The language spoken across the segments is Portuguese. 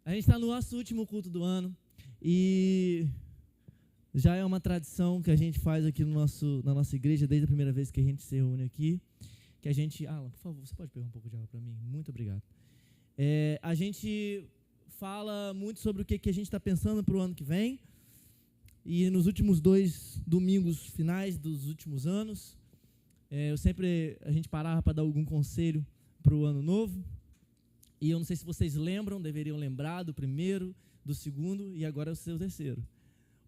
A gente está no nosso último culto do ano e já é uma tradição que a gente faz aqui na nossa igreja, desde a primeira vez que a gente se reúne aqui, que a gente... Alan, por favor, você pode pegar um pouco de água para mim? Muito obrigado. A gente fala muito sobre o que a gente está pensando para o ano que vem, e nos últimos 2 domingos finais dos últimos anos, a gente parava para dar algum conselho para o ano novo. E eu não sei se vocês lembram, deveriam lembrar do primeiro, do segundo e agora é o seu terceiro.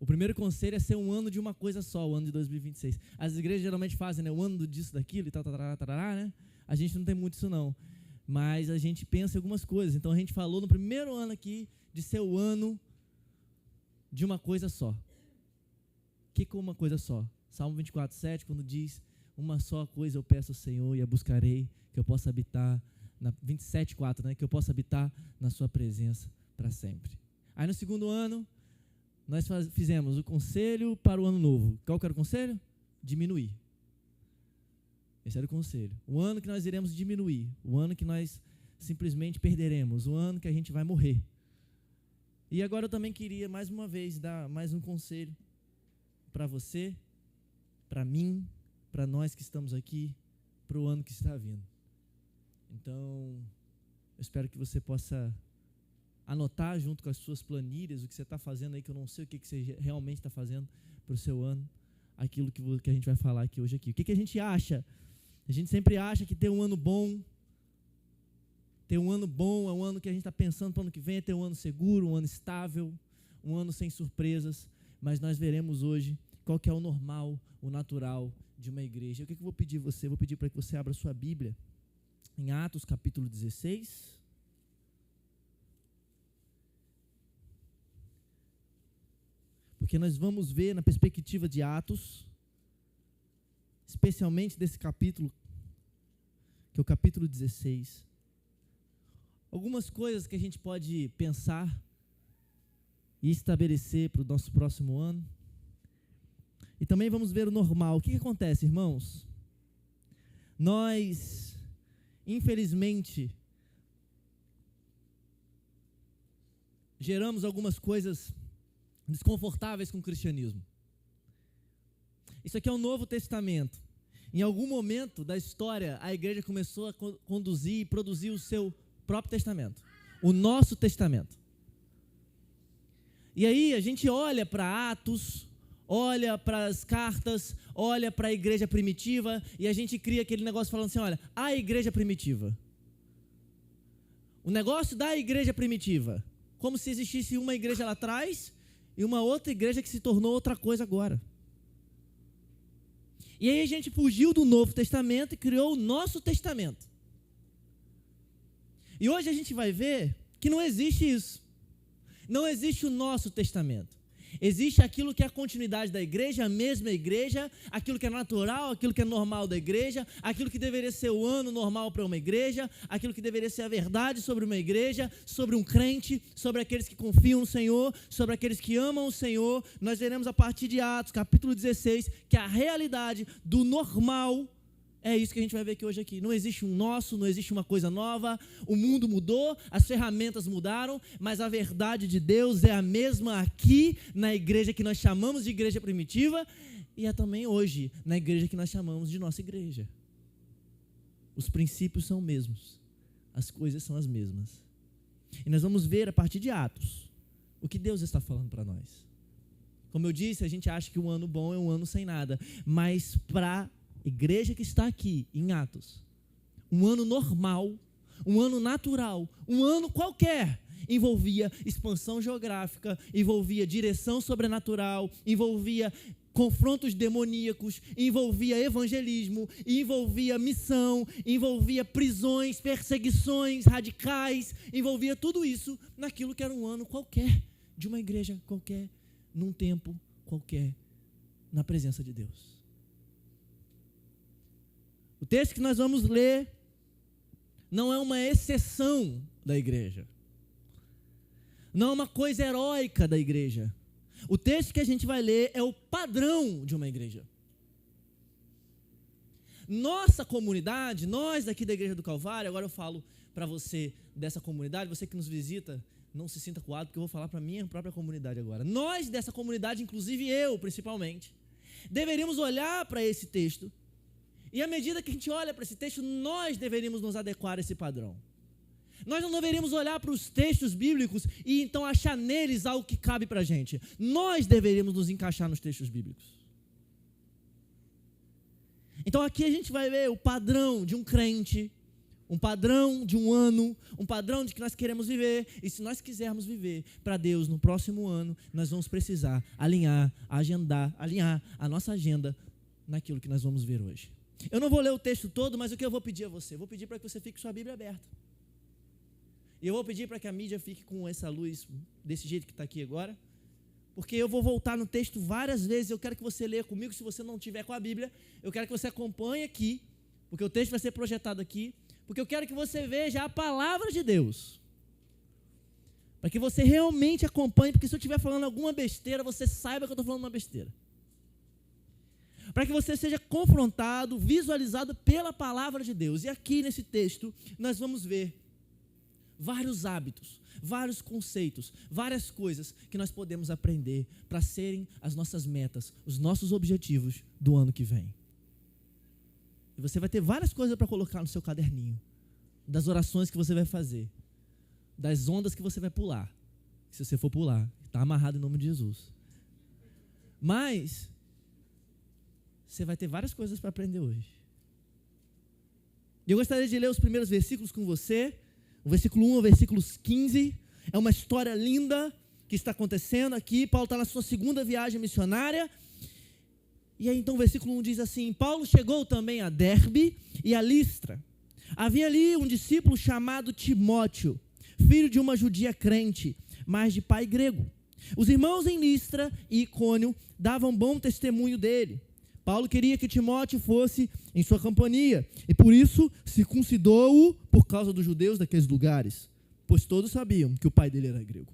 O primeiro conselho é ser um ano de uma coisa só, o ano de 2026. As igrejas geralmente fazem, né, o ano disso, daquilo e tal, né? A gente não tem muito isso não, mas a gente pensa em algumas coisas. Então a gente falou no primeiro ano aqui de ser o ano de uma coisa só. O que é uma coisa só? Salmo 24:7, quando diz: uma só coisa eu peço ao Senhor e a buscarei, que eu possa habitar 27:4, né? Que eu possa habitar na sua presença para sempre. Aí no segundo ano, nós fizemos o conselho para o ano novo. Qual que era o conselho? Diminuir. Esse era o conselho. O ano que nós iremos diminuir. O ano que nós simplesmente perderemos. O ano que a gente vai morrer. E agora eu também queria, mais uma vez, dar mais um conselho para você, para mim, para nós que estamos aqui, para o ano que está vindo. Então, eu espero que você possa anotar junto com as suas planilhas o que você está fazendo aí, que eu não sei o que você realmente está fazendo para o seu ano, aquilo que a gente vai falar aqui hoje aqui. O que a gente acha? A gente sempre acha que ter um ano bom é um ano que a gente está pensando para o ano que vem, é ter um ano seguro, um ano estável, um ano sem surpresas, mas nós veremos hoje qual que é o normal, o natural de uma igreja. O que eu vou pedir você? Eu vou pedir para que você abra sua Bíblia em Atos capítulo 16. Porque nós vamos ver na perspectiva de Atos, especialmente desse capítulo, que é o capítulo 16, algumas coisas que a gente pode pensar e estabelecer para o nosso próximo ano. E também vamos ver o normal. O que acontece, irmãos? Nós, infelizmente, geramos algumas coisas desconfortáveis com o cristianismo. Isso aqui é o Novo Testamento. Em algum momento da história, a igreja começou a conduzir e produzir o seu próprio testamento, o nosso testamento. E aí a gente olha para Atos, olha para as cartas, olha para a igreja primitiva e a gente cria aquele negócio falando assim: olha, a igreja primitiva. O negócio da igreja primitiva. Como se existisse uma igreja lá atrás e uma outra igreja que se tornou outra coisa agora. E aí a gente fugiu do Novo Testamento e criou o nosso testamento. E hoje a gente vai ver que não existe isso. Não existe o nosso testamento. Existe aquilo que é a continuidade da igreja, a mesma igreja, aquilo que é natural, aquilo que é normal da igreja, aquilo que deveria ser o ano normal para uma igreja, aquilo que deveria ser a verdade sobre uma igreja, sobre um crente, sobre aqueles que confiam no Senhor, sobre aqueles que amam o Senhor. Nós veremos a partir de Atos, capítulo 16, que a realidade do normal é isso que a gente vai ver aqui hoje aqui. Não existe um nosso, não existe uma coisa nova, o mundo mudou, as ferramentas mudaram, mas a verdade de Deus é a mesma aqui na igreja que nós chamamos de igreja primitiva e é também hoje na igreja que nós chamamos de nossa igreja. Os princípios são os mesmos, as coisas são as mesmas. E nós vamos ver a partir de Atos o que Deus está falando para nós. Como eu disse, a gente acha que um ano bom é um ano sem nada, mas para igreja que está aqui em Atos, um ano normal, um ano natural, um ano qualquer, envolvia expansão geográfica, envolvia direção sobrenatural, envolvia confrontos demoníacos, envolvia evangelismo, envolvia missão, envolvia prisões, perseguições radicais, envolvia tudo isso naquilo que era um ano qualquer, de uma igreja qualquer, num tempo qualquer, na presença de Deus. O texto que nós vamos ler não é uma exceção da igreja. Não é uma coisa heróica da igreja. O texto que a gente vai ler é o padrão de uma igreja. Nossa comunidade, nós aqui da Igreja do Calvário, agora eu falo para você dessa comunidade, você que nos visita não se sinta coado, porque eu vou falar para a minha própria comunidade agora. Nós dessa comunidade, inclusive eu principalmente, deveríamos olhar para esse texto, e à medida que a gente olha para esse texto, nós deveríamos nos adequar a esse padrão. Nós não deveríamos olhar para os textos bíblicos e então achar neles algo que cabe para a gente. Nós deveríamos nos encaixar nos textos bíblicos. Então aqui a gente vai ver o padrão de um crente, um padrão de um ano, um padrão de que nós queremos viver. E se nós quisermos viver para Deus no próximo ano, nós vamos precisar alinhar a nossa agenda naquilo que nós vamos ver hoje. Eu não vou ler o texto todo, mas o que eu vou pedir a você? Eu vou pedir para que você fique com sua Bíblia aberta. E eu vou pedir para que a mídia fique com essa luz desse jeito que está aqui agora, porque eu vou voltar no texto várias vezes. Eu quero que você leia comigo. Se você não tiver com a Bíblia, eu quero que você acompanhe aqui, porque o texto vai ser projetado aqui, porque eu quero que você veja a palavra de Deus, para que você realmente acompanhe, porque se eu estiver falando alguma besteira, você saiba que eu estou falando uma besteira. Para que você seja confrontado, visualizado pela palavra de Deus. E aqui nesse texto, nós vamos ver vários hábitos, vários conceitos, várias coisas que nós podemos aprender para serem as nossas metas, os nossos objetivos do ano que vem. E você vai ter várias coisas para colocar no seu caderninho, das orações que você vai fazer, das ondas que você vai pular. Se você for pular, está amarrado em nome de Jesus. Mas você vai ter várias coisas para aprender hoje. E eu gostaria de ler os primeiros versículos com você. O versículo 1 ao versículo 15, é uma história linda que está acontecendo aqui. Paulo está na sua segunda viagem missionária. E aí então o versículo 1 diz assim: Paulo chegou também a Derbe e a Listra. Havia ali um discípulo chamado Timóteo, filho de uma judia crente, mas de pai grego. Os irmãos em Listra e Icônio davam bom testemunho dele. Paulo queria que Timóteo fosse em sua companhia, e por isso circuncidou-o por causa dos judeus daqueles lugares, pois todos sabiam que o pai dele era grego.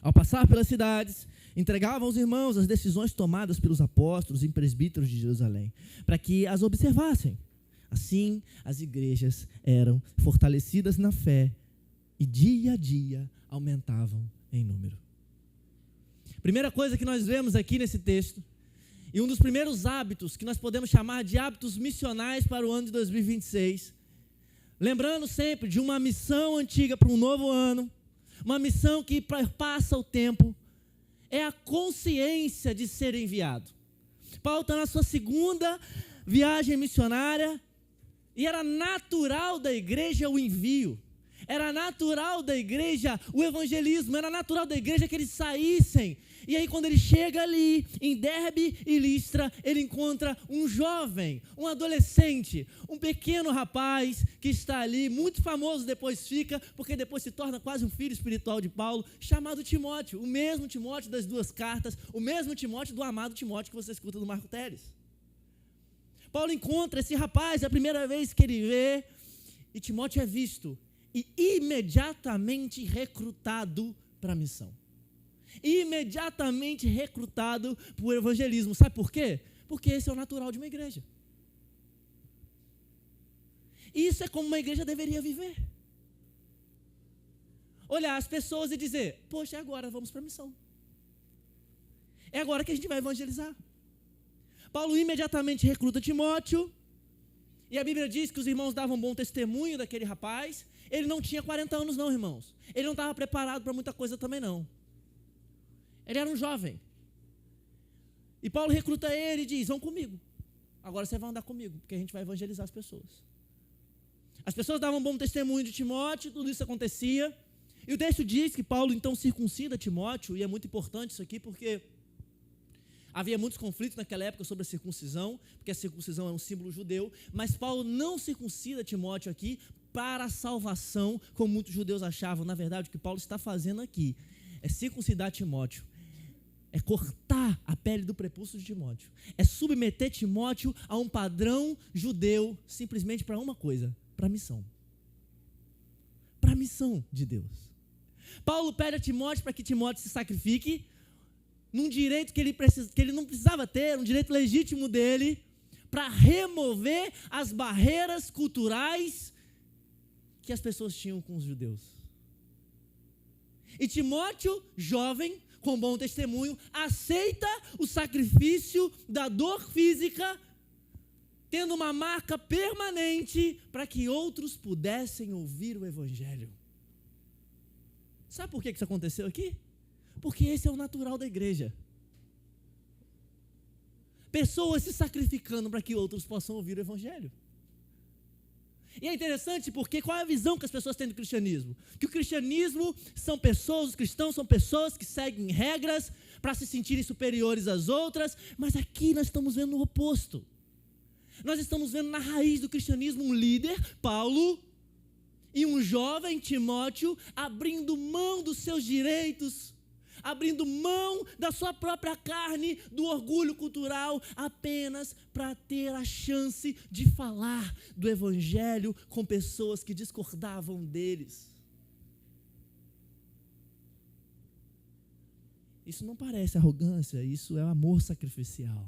Ao passar pelas cidades, entregavam aos irmãos as decisões tomadas pelos apóstolos e presbíteros de Jerusalém, para que as observassem. Assim, as igrejas eram fortalecidas na fé e dia a dia aumentavam em número. Primeira coisa que nós vemos aqui nesse texto, e um dos primeiros hábitos que nós podemos chamar de hábitos missionais para o ano de 2026, lembrando sempre de uma missão antiga para um novo ano, uma missão que passa o tempo, é a consciência de ser enviado. Paulo está na sua segunda viagem missionária, e era natural da igreja o envio, era natural da igreja o evangelismo, era natural da igreja que eles saíssem. E aí quando ele chega ali em Derbe e Listra, ele encontra um jovem, um adolescente, um pequeno rapaz que está ali, muito famoso depois fica, porque depois se torna quase um filho espiritual de Paulo, chamado Timóteo, o mesmo Timóteo das duas cartas, o mesmo Timóteo do amado Timóteo que você escuta do Marco Teres. Paulo encontra esse rapaz, é a primeira vez que ele vê, e Timóteo é visto e imediatamente recrutado para a missão. Imediatamente recrutado para o evangelismo. Sabe por quê? Porque esse é o natural de uma igreja. Isso é como uma igreja deveria viver. Olhar as pessoas e dizer: poxa, é agora, vamos para a missão. É agora que a gente vai evangelizar. Paulo imediatamente recruta Timóteo, e a Bíblia diz que os irmãos davam bom testemunho daquele rapaz. Ele não tinha 40 anos não, irmãos. Ele não estava preparado para muita coisa também não. Ele era um jovem. E Paulo recruta ele e diz: vão comigo. Agora você vai andar comigo, porque a gente vai evangelizar as pessoas. As pessoas davam bom testemunho de Timóteo, tudo isso acontecia. E o texto diz que Paulo então circuncida Timóteo, e é muito importante isso aqui, porque havia muitos conflitos naquela época sobre a circuncisão, porque a circuncisão é um símbolo judeu, mas Paulo não circuncida Timóteo aqui para a salvação, como muitos judeus achavam. Na verdade, o que Paulo está fazendo aqui é circuncidar Timóteo, é cortar a pele do prepúcio de Timóteo, é submeter Timóteo a um padrão judeu, simplesmente para uma coisa, para a missão. Para a missão de Deus. Paulo pede a Timóteo para que Timóteo se sacrifique, num direito que ele não precisava ter, um direito legítimo dele, para remover as barreiras culturais que as pessoas tinham com os judeus. E Timóteo, jovem, com bom testemunho, aceita o sacrifício da dor física, tendo uma marca permanente para que outros pudessem ouvir o Evangelho. Sabe por que isso aconteceu aqui? Porque esse é o natural da igreja. Pessoas se sacrificando para que outros possam ouvir o Evangelho. E é interessante porque qual é a visão que as pessoas têm do cristianismo? Que o cristianismo são pessoas, os cristãos são pessoas que seguem regras para se sentirem superiores às outras, mas aqui nós estamos vendo o oposto. Nós estamos vendo na raiz do cristianismo um líder, Paulo, e um jovem, Timóteo, abrindo mão dos seus direitos, abrindo mão da sua própria carne, do orgulho cultural, apenas para ter a chance de falar do Evangelho com pessoas que discordavam deles. Isso não parece arrogância, isso é amor sacrificial.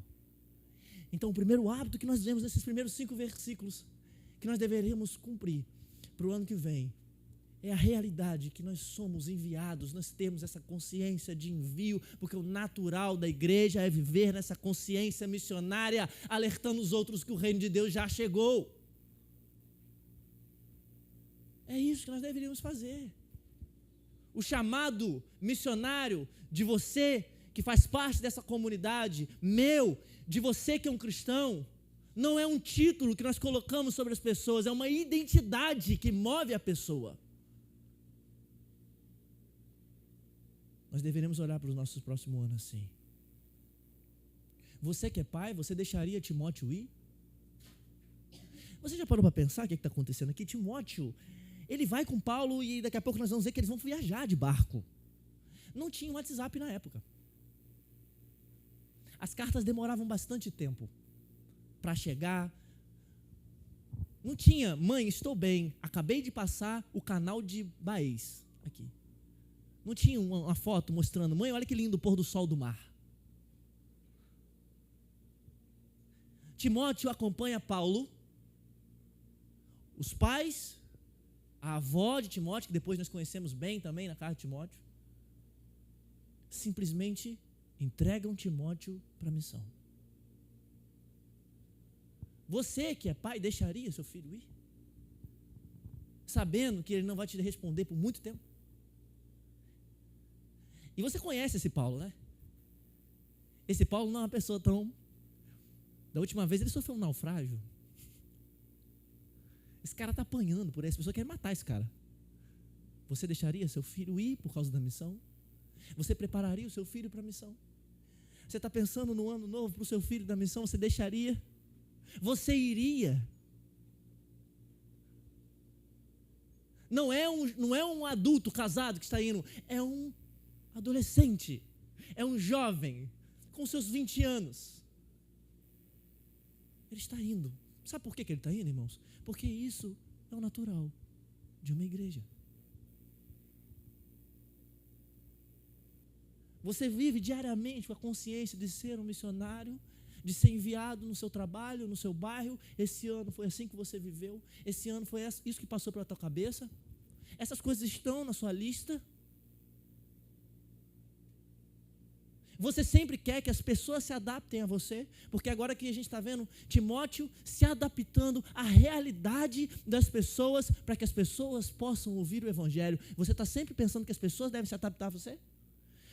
Então, o primeiro hábito que nós vemos nesses primeiros 5 versículos, que nós deveríamos cumprir para o ano que vem, é a realidade que nós somos enviados, nós temos essa consciência de envio, porque o natural da igreja é viver nessa consciência missionária, alertando os outros que o reino de Deus já chegou. É isso que nós deveríamos fazer. O chamado missionário de você que faz parte dessa comunidade, meu, de você que é um cristão, não é um título que nós colocamos sobre as pessoas, é uma identidade que move a pessoa. Nós deveremos olhar para os nossos próximos anos assim. Você que é pai, você deixaria Timóteo ir? Você já parou para pensar o que está acontecendo aqui? Timóteo, ele vai com Paulo e daqui a pouco nós vamos ver que eles vão viajar de barco. Não tinha WhatsApp na época. As cartas demoravam bastante tempo para chegar. Não tinha, mãe, estou bem, acabei de passar o canal de Baez aqui. Não tinha uma foto mostrando, mãe, olha que lindo o pôr do sol do mar. Timóteo acompanha Paulo, os pais, a avó de Timóteo, que depois nós conhecemos bem também na carta de Timóteo, simplesmente entregam Timóteo para a missão. Você que é pai, deixaria seu filho ir? Sabendo que ele não vai te responder por muito tempo? E você conhece esse Paulo, né? Esse Paulo não é uma pessoa tão... Da última vez ele sofreu um naufrágio. Esse cara está apanhando por aí, as pessoas querem matar esse cara. Você deixaria seu filho ir por causa da missão? Você prepararia o seu filho para a missão? Você está pensando no ano novo para o seu filho da missão, você deixaria? Você iria? Não é um adulto casado que está indo, é um adolescente, é um jovem, com seus 20 anos. Ele está indo. Sabe por que ele está indo, irmãos? Porque isso é o natural de uma igreja. Você vive diariamente com a consciência de ser um missionário, de ser enviado no seu trabalho, no seu bairro. Esse ano foi assim que você viveu? Esse ano foi isso que passou pela tua cabeça? Essas coisas estão na sua lista? Você sempre quer que as pessoas se adaptem a você? Porque agora que a gente está vendo Timóteo se adaptando à realidade das pessoas, para que as pessoas possam ouvir o Evangelho. Você está sempre pensando que as pessoas devem se adaptar a você?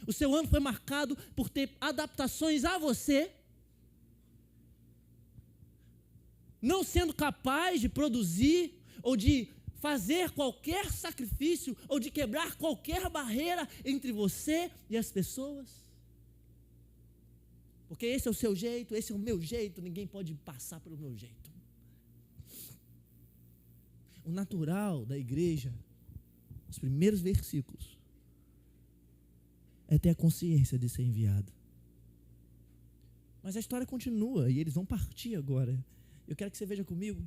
O seu ano foi marcado por ter adaptações a você, não sendo capaz de produzir ou de fazer qualquer sacrifício ou de quebrar qualquer barreira entre você e as pessoas. Porque esse é o seu jeito, esse é o meu jeito, ninguém pode passar pelo meu jeito. O natural da igreja, os primeiros versículos, é ter a consciência de ser enviado. Mas a história continua e eles vão partir agora. Eu quero que você veja comigo,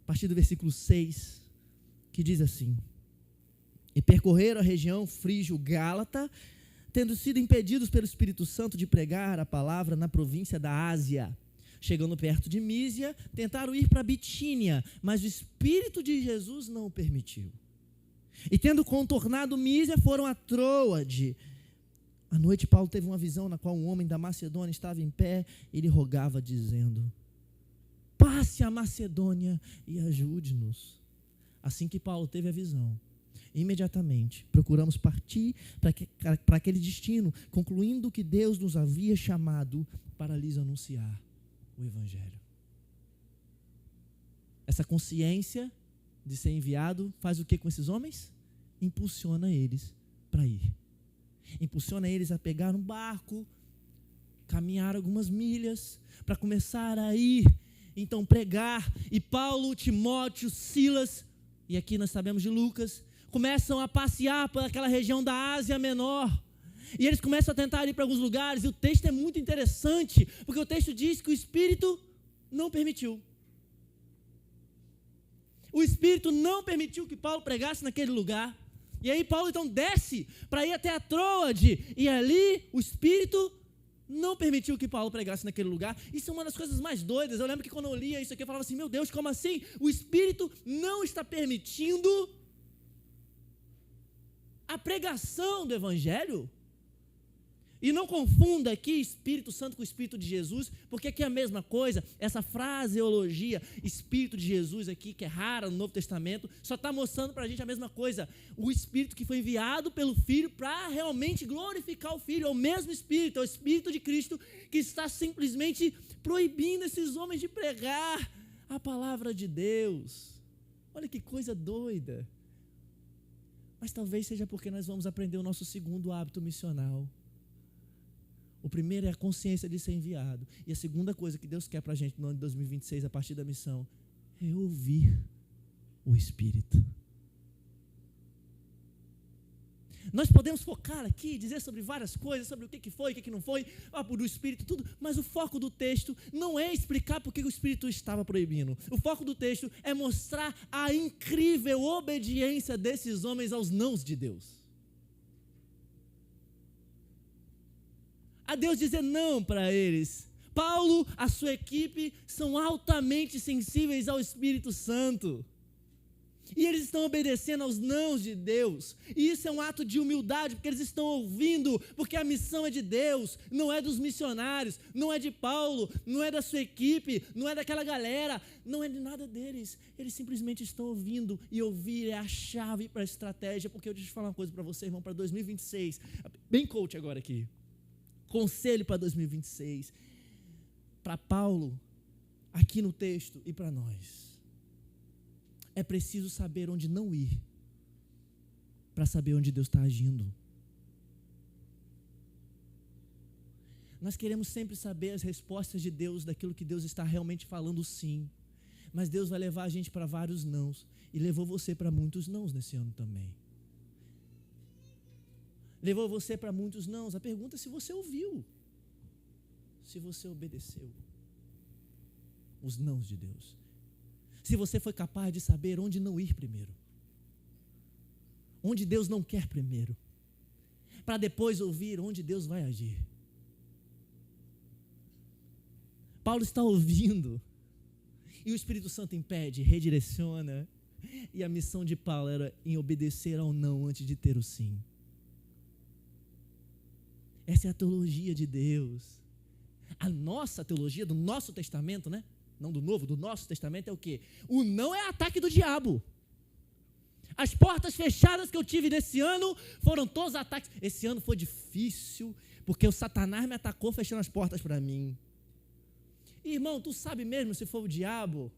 a partir do versículo 6, que diz assim: E percorreram a região frígio-gálata, tendo sido impedidos pelo Espírito Santo de pregar a palavra na província da Ásia. Chegando perto de Mísia, tentaram ir para Bitínia, mas o Espírito de Jesus não o permitiu. E tendo contornado Mísia, foram a Troade. À noite, Paulo teve uma visão na qual um homem da Macedônia estava em pé. Ele rogava, dizendo: passe a Macedônia e ajude-nos. Assim que Paulo teve a visão, imediatamente procuramos partir para aquele destino, concluindo que Deus nos havia chamado para lhes anunciar o Evangelho. Essa consciência de ser enviado faz o que com esses homens? Impulsiona eles para ir. Impulsiona eles a pegar um barco, caminhar algumas milhas, para começar a ir, então pregar. E Paulo, Timóteo, Silas, e aqui nós sabemos de Lucas, começam a passear por aquela região da Ásia Menor. E eles começam a tentar ir para alguns lugares, e o texto é muito interessante, porque o texto diz que o Espírito não permitiu. O Espírito não permitiu que Paulo pregasse naquele lugar. E aí Paulo então desce para ir até a Troade, e ali o Espírito não permitiu que Paulo pregasse naquele lugar. Isso é uma das coisas mais doidas. Eu lembro que quando eu lia isso aqui, eu falava assim: meu Deus, como assim? O Espírito não está permitindo a pregação do Evangelho? E não confunda aqui Espírito Santo com o Espírito de Jesus, porque aqui é a mesma coisa. Essa fraseologia Espírito de Jesus aqui, que é rara no Novo Testamento, só está mostrando para a gente a mesma coisa. O Espírito que foi enviado pelo Filho para realmente glorificar o Filho. É o mesmo Espírito, é o Espírito de Cristo que está simplesmente proibindo esses homens de pregar a palavra de Deus. Olha que coisa doida. Mas talvez seja porque nós vamos aprender o nosso segundo hábito missional. O primeiro é a consciência de ser enviado. E a segunda coisa que Deus quer para a gente no ano de 2026, a partir da missão, é ouvir o Espírito. Nós podemos focar aqui, dizer sobre várias coisas, sobre o que foi, o que não foi, do Espírito, tudo, mas o foco do texto não é explicar porque o Espírito estava proibindo. O foco do texto é mostrar a incrível obediência desses homens aos nãos de Deus. A Deus dizer não para eles. Paulo, a sua equipe, são altamente sensíveis ao Espírito Santo. E eles estão obedecendo aos nãos de Deus. E isso é um ato de humildade, porque eles estão ouvindo, porque a missão é de Deus, não é dos missionários, não é de Paulo, não é da sua equipe, não é daquela galera, não é de nada deles. Eles simplesmente estão ouvindo, e ouvir é a chave para a estratégia, porque eu deixo eu falar uma coisa para você, irmão, para 2026, bem coach agora aqui. Conselho para 2026, para Paulo, aqui no texto e para nós. É preciso saber onde não ir, para saber onde Deus está agindo. Nós queremos sempre saber as respostas de Deus, daquilo que Deus está realmente falando sim, mas Deus vai levar a gente para vários nãos, e levou você para muitos nãos nesse ano também. Levou você para muitos nãos. A pergunta é se você ouviu, se você obedeceu os nãos de Deus, se você foi capaz de saber onde não ir primeiro, onde Deus não quer primeiro, para depois ouvir onde Deus vai agir. Paulo está ouvindo, e o Espírito Santo impede, redireciona, e a missão de Paulo era em obedecer ao não antes de ter o sim. Essa é a teologia de Deus. A nossa teologia do nosso testamento, né? Não do novo, do nosso testamento é o quê? O não é ataque do diabo. As portas fechadas que eu tive nesse ano foram todos ataques. Esse ano foi difícil, porque o Satanás me atacou fechando as portas para mim. Irmão, tu sabe mesmo se foi o diabo?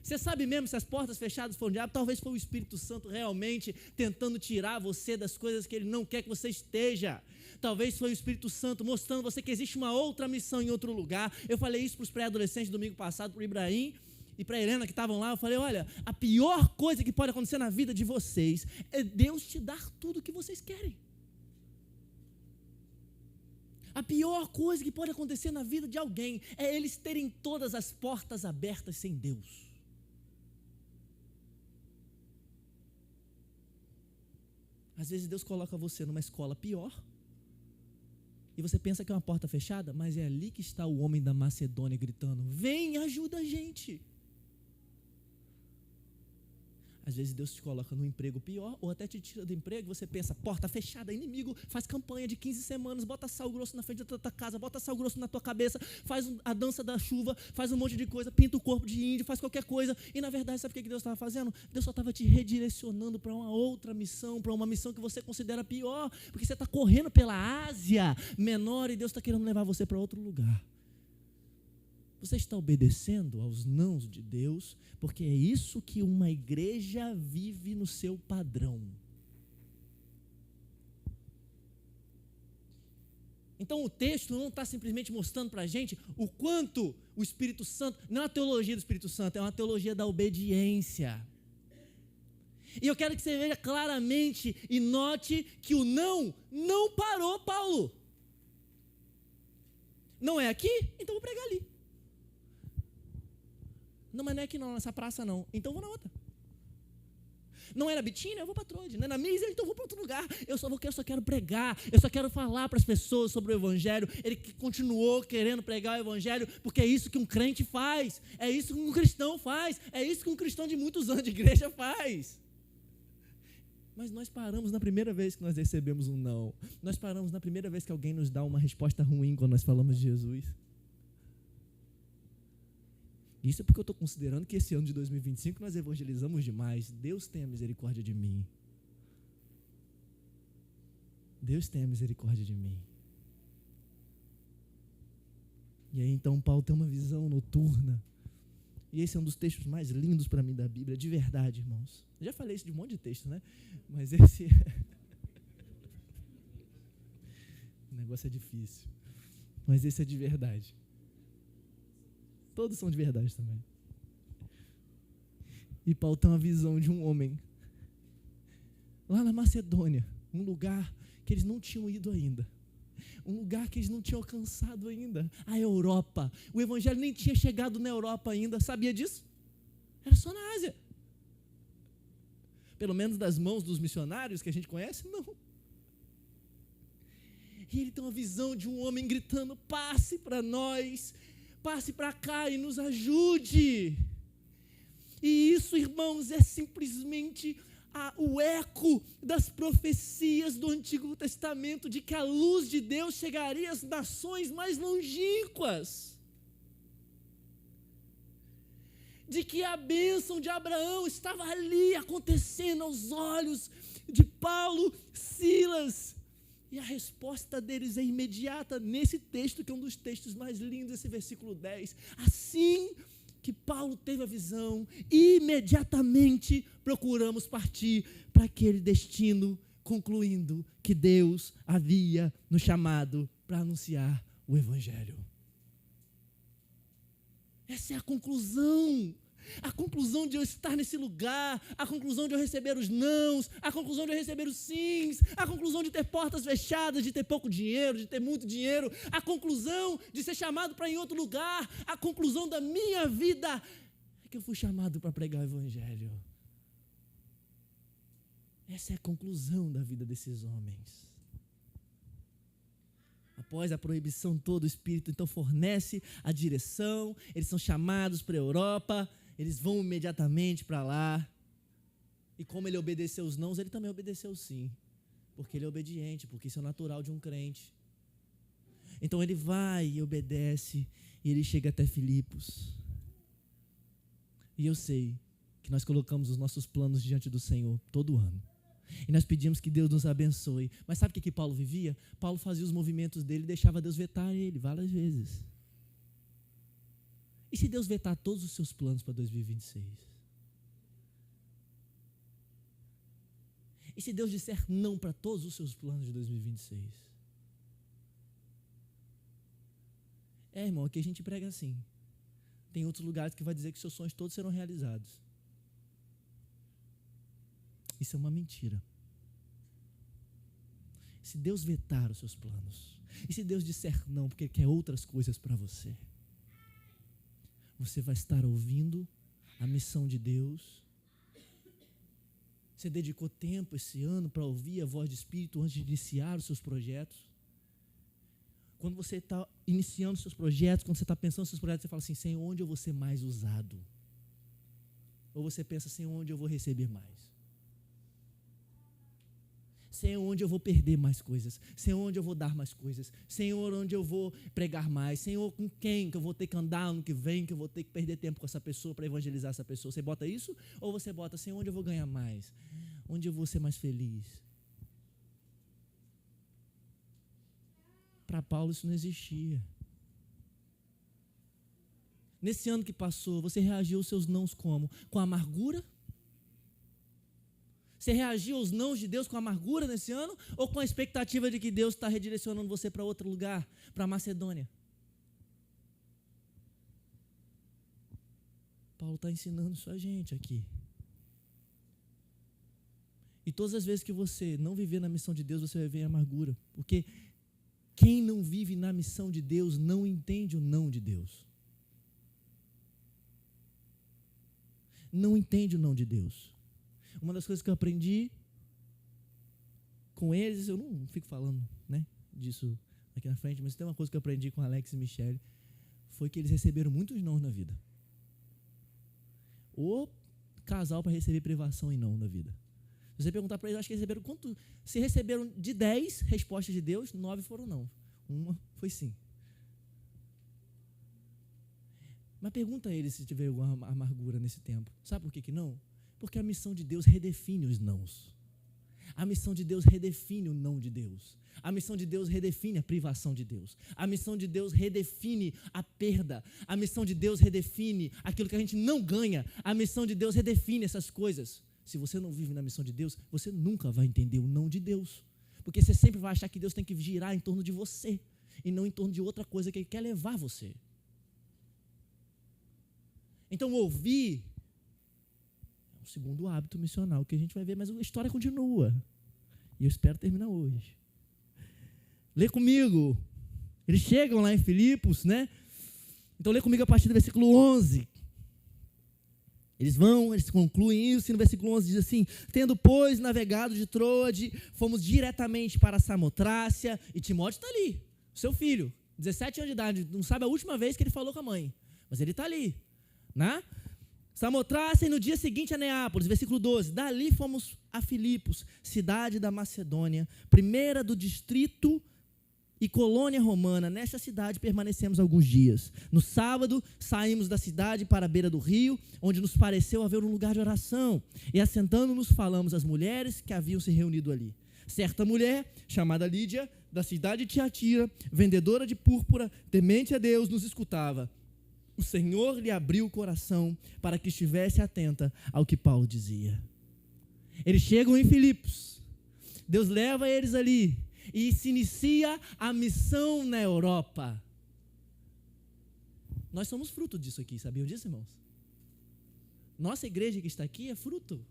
Você sabe mesmo se as portas fechadas foram o diabo? Talvez foi o Espírito Santo realmente tentando tirar você das coisas que Ele não quer que você esteja. Talvez foi o Espírito Santo mostrando você que existe uma outra missão em outro lugar. Eu falei isso para os pré-adolescentes domingo passado, para o Ibrahim e para a Helena que estavam lá. Eu falei, olha, a pior coisa que pode acontecer na vida de vocês é Deus te dar tudo o que vocês querem. A pior coisa que pode acontecer na vida de alguém é eles terem todas as portas abertas sem Deus. Às vezes Deus coloca você numa escola pior, e você pensa que é uma porta fechada, mas é ali que está o homem da Macedônia gritando, vem, ajuda a gente. Às vezes Deus te coloca num emprego pior ou até te tira do emprego, você pensa, porta fechada, inimigo, faz campanha de 15 semanas, bota sal grosso na frente da tua casa, bota sal grosso na tua cabeça, faz a dança da chuva, faz um monte de coisa, pinta o corpo de índio, faz qualquer coisa. E na verdade, sabe o que Deus estava fazendo? Deus só estava te redirecionando para uma outra missão, para uma missão que você considera pior, porque você está correndo pela Ásia menor e Deus está querendo levar você para outro lugar. Você está obedecendo aos nãos de Deus, porque é isso que uma igreja vive no seu padrão. Então o texto não está simplesmente mostrando para a gente o quanto o Espírito Santo, não é uma teologia do Espírito Santo, é uma teologia da obediência. E eu quero que você veja claramente e note que o não parou Paulo. Não é aqui? Então vou pregar ali. Não, mas não é aqui não, nessa praça não. Então vou na outra. Não é na Bitínia? Eu vou para Troade. Não é na Mísia? Então vou para outro lugar. Eu só quero pregar. Eu só quero falar para as pessoas sobre o Evangelho. Ele continuou querendo pregar o Evangelho, porque é isso que um crente faz. É isso que um cristão faz. É isso que um cristão de muitos anos de igreja faz. Mas nós paramos na primeira vez que nós recebemos um não. Nós paramos na primeira vez que alguém nos dá uma resposta ruim quando nós falamos de Jesus. Isso é porque eu estou considerando que esse ano de 2025 nós evangelizamos demais. Deus tenha misericórdia de mim. Deus tenha misericórdia de mim. E aí então Paulo tem uma visão noturna. E esse é um dos textos mais lindos para mim da Bíblia, de verdade, irmãos. Eu já falei isso de um monte de textos, né? Mas esse... o negócio é difícil. Mas esse é de verdade. Todos são de verdade também. E Paulo tem uma visão de um homem lá na Macedônia, um lugar que eles não tinham ido ainda, um lugar que eles não tinham alcançado ainda, a Europa. O evangelho nem tinha chegado na Europa ainda, sabia disso? Era só na Ásia. Pelo menos das mãos dos missionários que a gente conhece, não. E ele tem uma visão de um homem gritando, passe para nós, passe para cá e nos ajude. E isso, irmãos, é simplesmente o eco das profecias do Antigo Testamento de que a luz de Deus chegaria às nações mais longínquas. De que a bênção de Abraão estava ali acontecendo aos olhos de Paulo, Silas. E a resposta deles é imediata nesse texto, que é um dos textos mais lindos, esse versículo 10. Assim que Paulo teve a visão, imediatamente procuramos partir para aquele destino, concluindo que Deus havia nos chamado para anunciar o Evangelho. Essa é a conclusão. A conclusão de eu estar nesse lugar, a conclusão de eu receber os nãos, a conclusão de eu receber os sims, a conclusão de ter portas fechadas, de ter pouco dinheiro, de ter muito dinheiro, a conclusão de ser chamado para ir em outro lugar, a conclusão da minha vida é que eu fui chamado para pregar o Evangelho. Essa é a conclusão da vida desses homens. Após a proibição toda, o Espírito então fornece a direção, eles são chamados para a Europa, eles vão imediatamente para lá. E como ele obedeceu os nãos, ele também obedeceu sim. Porque ele é obediente, porque isso é natural de um crente. Então ele vai e obedece, e ele chega até Filipos. E eu sei que nós colocamos os nossos planos diante do Senhor todo ano. E nós pedimos que Deus nos abençoe. Mas sabe o que Paulo vivia? Paulo fazia os movimentos dele e deixava Deus vetar ele várias vezes. E se Deus vetar todos os seus planos para 2026? E se Deus disser não para todos os seus planos de 2026? Irmão, aqui a gente prega assim. Tem outros lugares que vai dizer que seus sonhos todos serão realizados. Isso é uma mentira. Se Deus vetar os seus planos, e se Deus disser não, porque Ele quer outras coisas para você, você vai estar ouvindo a missão de Deus. Você dedicou tempo esse ano para ouvir a voz do Espírito antes de iniciar os seus projetos? Quando você está iniciando os seus projetos, quando você está pensando nos seus projetos, você fala assim, Senhor, onde eu vou ser mais usado? Ou você pensa, Senhor, onde eu vou receber mais? Senhor, onde eu vou perder mais coisas? Senhor, onde eu vou dar mais coisas? Senhor, onde eu vou pregar mais? Senhor, com quem que eu vou ter que andar ano que vem, que eu vou ter que perder tempo com essa pessoa para evangelizar essa pessoa? Você bota isso? Ou você bota, Senhor, onde eu vou ganhar mais? Onde eu vou ser mais feliz? Para Paulo isso não existia. Nesse ano que passou, você reagiu aos seus nãos como? Com amargura? Você reagiu aos nãos de Deus com amargura nesse ano? Ou com a expectativa de que Deus está redirecionando você para outro lugar, para a Macedônia? Paulo está ensinando isso a gente aqui. E todas as vezes que você não viver na missão de Deus, você vai viver em amargura. Porque quem não vive na missão de Deus não entende o não de Deus. Não entende o não de Deus. Uma das coisas que eu aprendi com eles, eu não fico falando, né, disso aqui na frente, mas tem uma coisa que eu aprendi com Alex e Michele, foi que eles receberam muitos não na vida. O casal para receber privação e não na vida. Se você perguntar para eles, acho que receberam quanto? Se receberam de 10 respostas de Deus, 9 foram não. Uma foi sim. Mas pergunta a eles se tiver alguma amargura nesse tempo. Sabe por que não? Porque a missão de Deus redefine os nãos. A missão de Deus redefine o não de Deus. A missão de Deus redefine a privação de Deus. A missão de Deus redefine a perda. A missão de Deus redefine aquilo que a gente não ganha. A missão de Deus redefine essas coisas. Se você não vive na missão de Deus, você nunca vai entender o não de Deus. Porque você sempre vai achar que Deus tem que girar em torno de você e não em torno de outra coisa que Ele quer levar você. Então, ouvir é o segundo hábito missional que a gente vai ver, mas a história continua. E eu espero terminar hoje. Lê comigo. Eles chegam lá em Filipos, né? Então, lê comigo a partir do versículo 11. Eles concluem isso, e no versículo 11 diz assim: tendo, pois, navegado de Troade, fomos diretamente para Samotrácia, e Timóteo está ali, seu filho, 17 anos de idade, não sabe a última vez que ele falou com a mãe, mas ele está ali, né? Samotrácia, e no dia seguinte a Neápolis, versículo 12, dali fomos a Filipos, cidade da Macedônia, primeira do distrito e colônia romana. Nesta cidade permanecemos alguns dias. No sábado, saímos da cidade para a beira do rio, onde nos pareceu haver um lugar de oração, e assentando-nos falamos às mulheres que haviam se reunido ali. Certa mulher, chamada Lídia, da cidade de Tiatira, vendedora de púrpura, temente a Deus, nos escutava. O Senhor lhe abriu o coração para que estivesse atenta ao que Paulo dizia. Eles chegam em Filipos. Deus leva eles ali e se inicia a missão na Europa. Nós somos fruto disso aqui, sabiam disso, irmãos? Nossa igreja que está aqui é fruto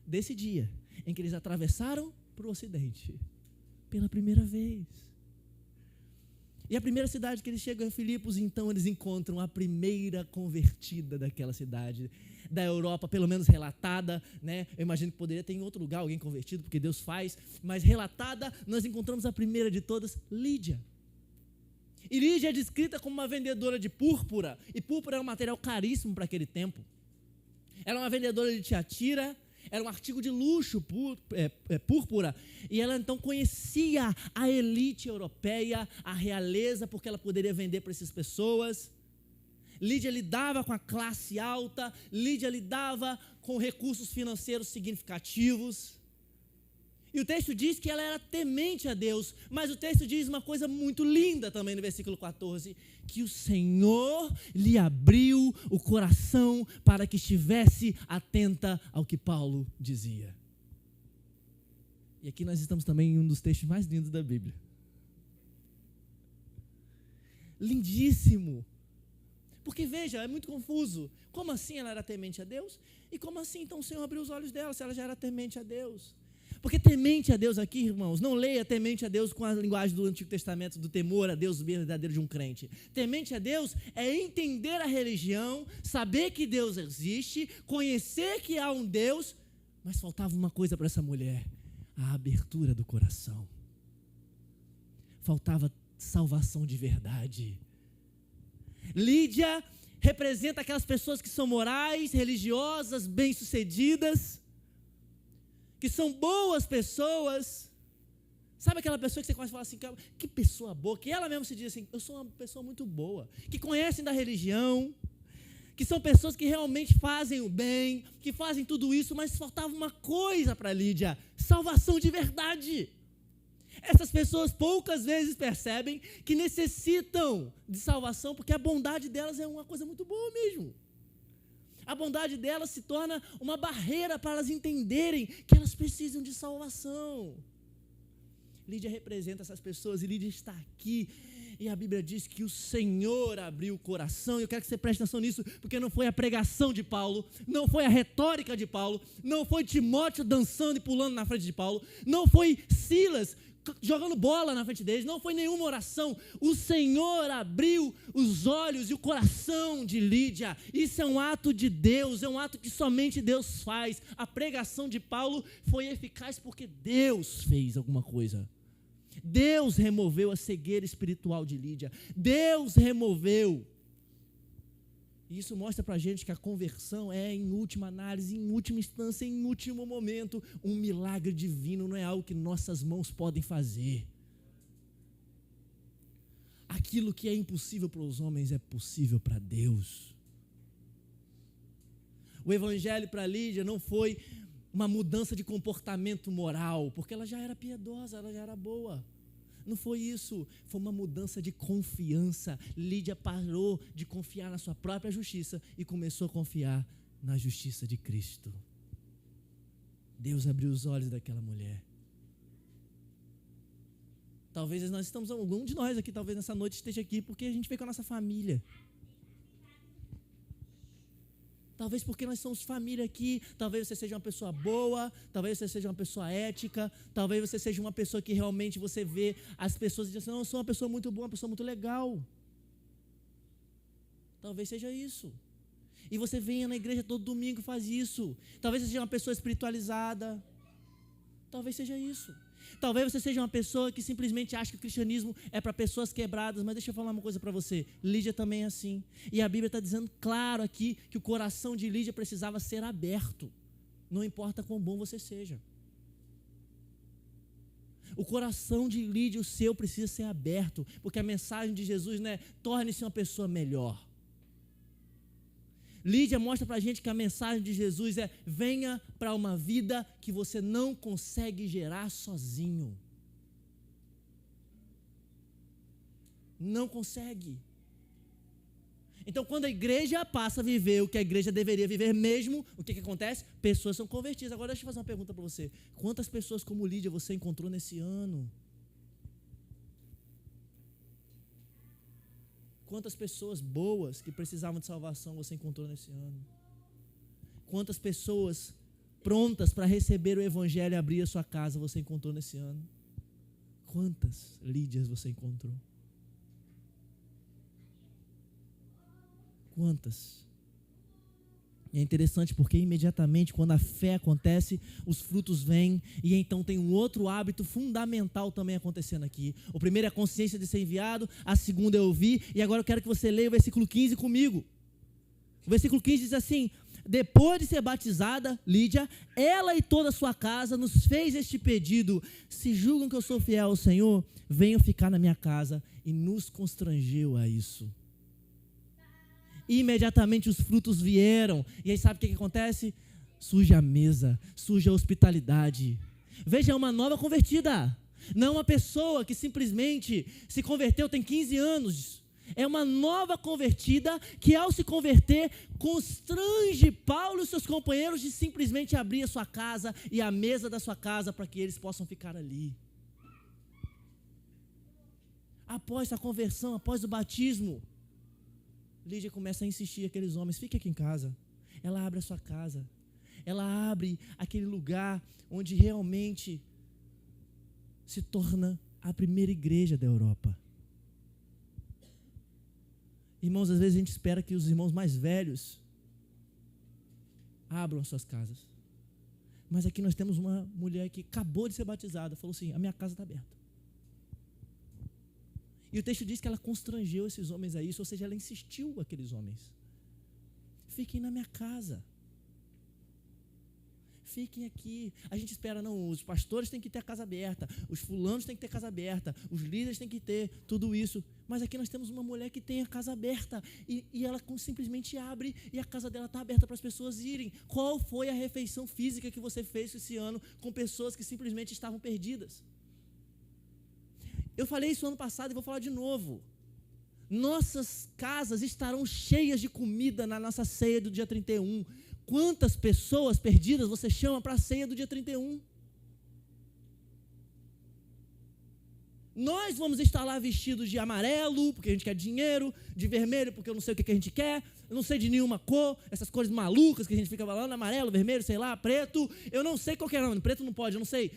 desse dia em que eles atravessaram para o Ocidente pela primeira vez. E a primeira cidade que eles chegam é Filipos, então eles encontram a primeira convertida daquela cidade, da Europa, pelo menos relatada, né? Eu imagino que poderia ter em outro lugar alguém convertido, porque Deus faz, mas relatada, nós encontramos a primeira de todas, Lídia. E Lídia é descrita como uma vendedora de púrpura, e púrpura é um material caríssimo para aquele tempo. Ela é uma vendedora de Tiatira, era um artigo de luxo, púrpura, e ela então conhecia a elite europeia, a realeza, porque ela poderia vender para essas pessoas. Lídia lidava com a classe alta, Lídia lidava com recursos financeiros significativos. E o texto diz que ela era temente a Deus, mas o texto diz uma coisa muito linda também no versículo 14, que o Senhor lhe abriu o coração para que estivesse atenta ao que Paulo dizia. E aqui nós estamos também em um dos textos mais lindos da Bíblia. Lindíssimo. Porque veja, é muito confuso. Como assim ela era temente a Deus? E como assim então o Senhor abriu os olhos dela se ela já era temente a Deus? Porque temente a Deus aqui, irmãos, não leia temente a Deus com a linguagem do Antigo Testamento, do temor a Deus verdadeiro de um crente. Temente a Deus é entender a religião, saber que Deus existe, conhecer que há um Deus, mas faltava uma coisa para essa mulher, a abertura do coração. Faltava salvação de verdade. Lídia representa aquelas pessoas que são morais, religiosas, bem-sucedidas, que são boas pessoas. Sabe aquela pessoa que você começa a falar assim, que pessoa boa, que ela mesma se diz assim, eu sou uma pessoa muito boa, que conhecem da religião, que são pessoas que realmente fazem o bem, que fazem tudo isso, mas faltava uma coisa para Lídia: salvação de verdade. Essas pessoas poucas vezes percebem que necessitam de salvação, porque a bondade delas é uma coisa muito boa mesmo. A bondade delas se torna uma barreira para elas entenderem que elas precisam de salvação. Lídia representa essas pessoas e Lídia está aqui. E a Bíblia diz que o Senhor abriu o coração. E eu quero que você preste atenção nisso, porque não foi a pregação de Paulo, não foi a retórica de Paulo, não foi Timóteo dançando e pulando na frente de Paulo, não foi Silas jogando bola na frente deles, não foi nenhuma oração. O Senhor abriu os olhos e o coração de Lídia. Isso é um ato de Deus, é um ato que somente Deus faz. A pregação de Paulo foi eficaz porque Deus fez alguma coisa. Deus removeu a cegueira espiritual de Lídia. Deus removeu. E isso mostra para a gente que a conversão é, em última análise, em última instância, em último momento, um milagre divino, não é algo que nossas mãos podem fazer. Aquilo que é impossível para os homens é possível para Deus. O evangelho para Lídia não foi uma mudança de comportamento moral, porque ela já era piedosa, ela já era boa. Não foi isso, foi uma mudança de confiança. Lídia parou de confiar na sua própria justiça e começou a confiar na justiça de Cristo. Deus abriu os olhos daquela mulher. Talvez nós estamos, algum de nós aqui, talvez nessa noite esteja aqui porque a gente veio com a nossa família. Talvez porque nós somos família aqui, talvez você seja uma pessoa boa, talvez você seja uma pessoa ética, talvez você seja uma pessoa que realmente você vê as pessoas e diz assim, não, eu sou uma pessoa muito boa, uma pessoa muito legal. Talvez seja isso. E você venha na igreja todo domingo e faz isso. Talvez você seja uma pessoa espiritualizada. Talvez seja isso. Talvez você seja uma pessoa que simplesmente acha que o cristianismo é para pessoas quebradas, mas deixa eu falar uma coisa para você, Lídia também é assim, e a Bíblia está dizendo claro aqui, que o coração de Lídia precisava ser aberto, não importa quão bom você seja, o coração de Lídia, o seu, precisa ser aberto, porque a mensagem de Jesus não é, torne-se uma pessoa melhor. Lídia mostra para a gente que a mensagem de Jesus é, venha para uma vida que você não consegue gerar sozinho. Não consegue. Então, quando a igreja passa a viver o que a igreja deveria viver mesmo, o que acontece? Pessoas são convertidas. Agora, deixa eu fazer uma pergunta para você. Quantas pessoas como Lídia você encontrou nesse ano? Quantas pessoas boas que precisavam de salvação você encontrou nesse ano? Quantas pessoas prontas para receber o evangelho e abrir a sua casa você encontrou nesse ano? Quantas Lídias você encontrou? Quantas? E é interessante porque imediatamente quando a fé acontece, os frutos vêm, e então tem um outro hábito fundamental também acontecendo aqui. O primeiro é a consciência de ser enviado, a segunda é ouvir, e agora eu quero que você leia o versículo 15 comigo. O versículo 15 diz assim, depois de ser batizada, Lídia, ela e toda a sua casa nos fez este pedido, se julgam que eu sou fiel ao Senhor, venham ficar na minha casa, e nos constrangeu a isso. Imediatamente os frutos vieram. E aí sabe o que acontece? Surge a mesa, surge a hospitalidade. Veja, é uma nova convertida. Não é uma pessoa que simplesmente se converteu, tem 15 anos. É uma nova convertida que ao se converter, constrange Paulo e seus companheiros de simplesmente abrir a sua casa e a mesa da sua casa para que eles possam ficar ali. Após a conversão, após o batismo, Lídia começa a insistir aqueles homens, fique aqui em casa. Ela abre a sua casa. Ela abre aquele lugar onde realmente se torna a primeira igreja da Europa. Irmãos, às vezes a gente espera que os irmãos mais velhos abram as suas casas. Mas aqui nós temos uma mulher que acabou de ser batizada, falou assim, a minha casa está aberta. E o texto diz que ela constrangeu esses homens a isso, ou seja, ela insistiu com aqueles homens. fiquem na minha casa. Fiquem aqui. A gente espera, não, os pastores têm que ter a casa aberta, os fulanos têm que ter casa aberta, os líderes têm que ter tudo isso. Mas aqui nós temos uma mulher que tem a casa aberta e ela simplesmente abre e a casa dela está aberta para as pessoas irem. Qual foi a refeição física que você fez esse ano com pessoas que simplesmente estavam perdidas? Eu falei isso ano passado e vou falar de novo. Nossas casas estarão cheias de comida na nossa ceia do dia 31. Quantas pessoas perdidas você chama para a ceia do dia 31? Nós vamos estar lá vestidos de amarelo, porque a gente quer dinheiro, de vermelho, porque eu não sei o que a gente quer, eu não sei de nenhuma cor, essas cores malucas que a gente fica falando, amarelo, vermelho, sei lá, preto, eu não sei qual que é, não, preto não pode, eu não sei.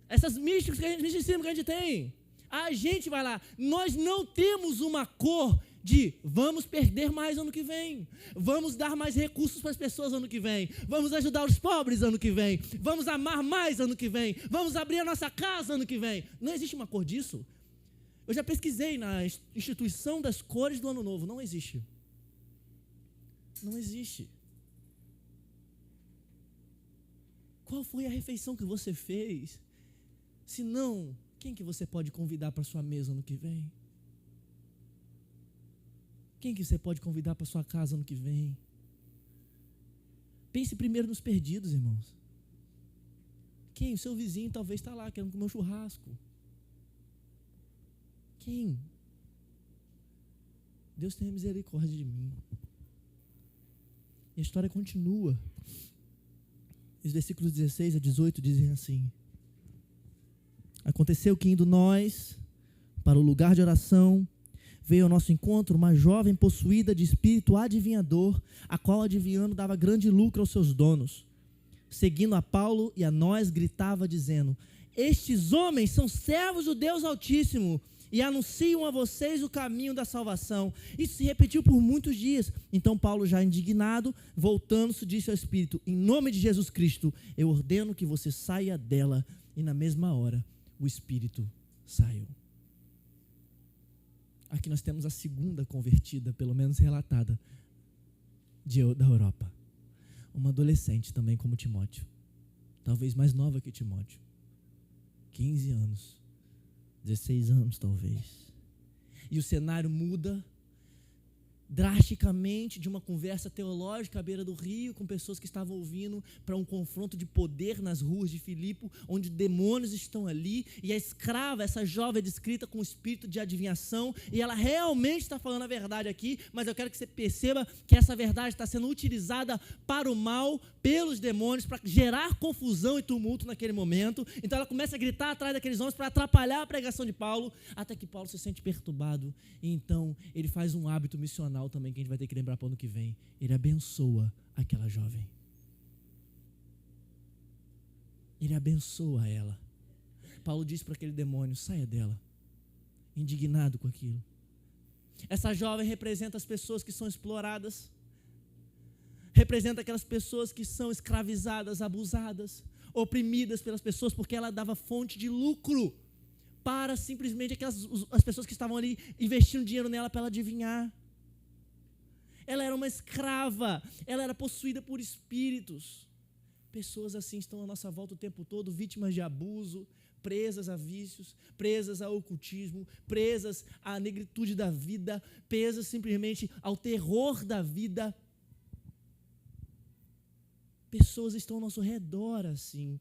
Essas místicas que a gente tem. A gente vai lá, nós não temos uma cor de vamos perder mais ano que vem, vamos dar mais recursos para as pessoas ano que vem, vamos ajudar os pobres ano que vem, vamos amar mais ano que vem, vamos abrir a nossa casa ano que vem. Não existe uma cor disso. Eu já pesquisei na instituição das cores do ano novo, não existe. Não existe. Qual foi a refeição que você fez? Se não, quem que você pode convidar para a sua mesa ano que vem? Quem que você pode convidar para sua casa ano que vem? Pense primeiro nos perdidos, irmãos. Quem? O seu vizinho talvez está lá querendo comer um churrasco. Quem? Deus tenha misericórdia de mim. E a história continua. Os versículos 16 a 18 dizem assim: aconteceu que indo nós para o lugar de oração, veio ao nosso encontro uma jovem possuída de espírito adivinhador, a qual adivinhando dava grande lucro aos seus donos. Seguindo a Paulo e a nós, gritava dizendo: estes homens são servos do Deus Altíssimo e anunciam a vocês o caminho da salvação. Isso se repetiu por muitos dias. Então Paulo, já indignado, voltando-se, disse ao espírito: em nome de Jesus Cristo, eu ordeno que você saia dela. E na mesma hora, o espírito saiu. Aqui nós temos a segunda convertida, pelo menos relatada, da Europa. Uma adolescente também como Timóteo. Talvez mais nova que Timóteo. 15 anos. 16 anos talvez. E o cenário muda drasticamente de uma conversa teológica à beira do rio, com pessoas que estavam ouvindo, para um confronto de poder nas ruas de Filipe, onde demônios estão ali, e a escrava, essa jovem, é descrita com o espírito de adivinhação, e ela realmente está falando a verdade aqui, mas eu quero que você perceba que essa verdade está sendo utilizada para o mal, pelos demônios, para gerar confusão e tumulto naquele momento. Então ela começa a gritar atrás daqueles homens para atrapalhar a pregação de Paulo, até que Paulo se sente perturbado, e então ele faz um hábito missionário também, que a gente vai ter que lembrar para o ano que vem. Ele abençoa aquela jovem. Ele abençoa ela. Paulo diz para aquele demônio: saia dela. Indignado com aquilo. Essa jovem representa as pessoas que são exploradas, representa aquelas pessoas que são escravizadas, abusadas, oprimidas pelas pessoas, porque ela dava fonte de lucro para simplesmente as pessoas que estavam ali investindo dinheiro nela para ela adivinhar. Ela era uma escrava, ela era possuída por espíritos. Pessoas assim estão à nossa volta o tempo todo, vítimas de abuso, presas a vícios, presas ao ocultismo, presas à negritude da vida, presas simplesmente ao terror da vida. Pessoas estão ao nosso redor assim.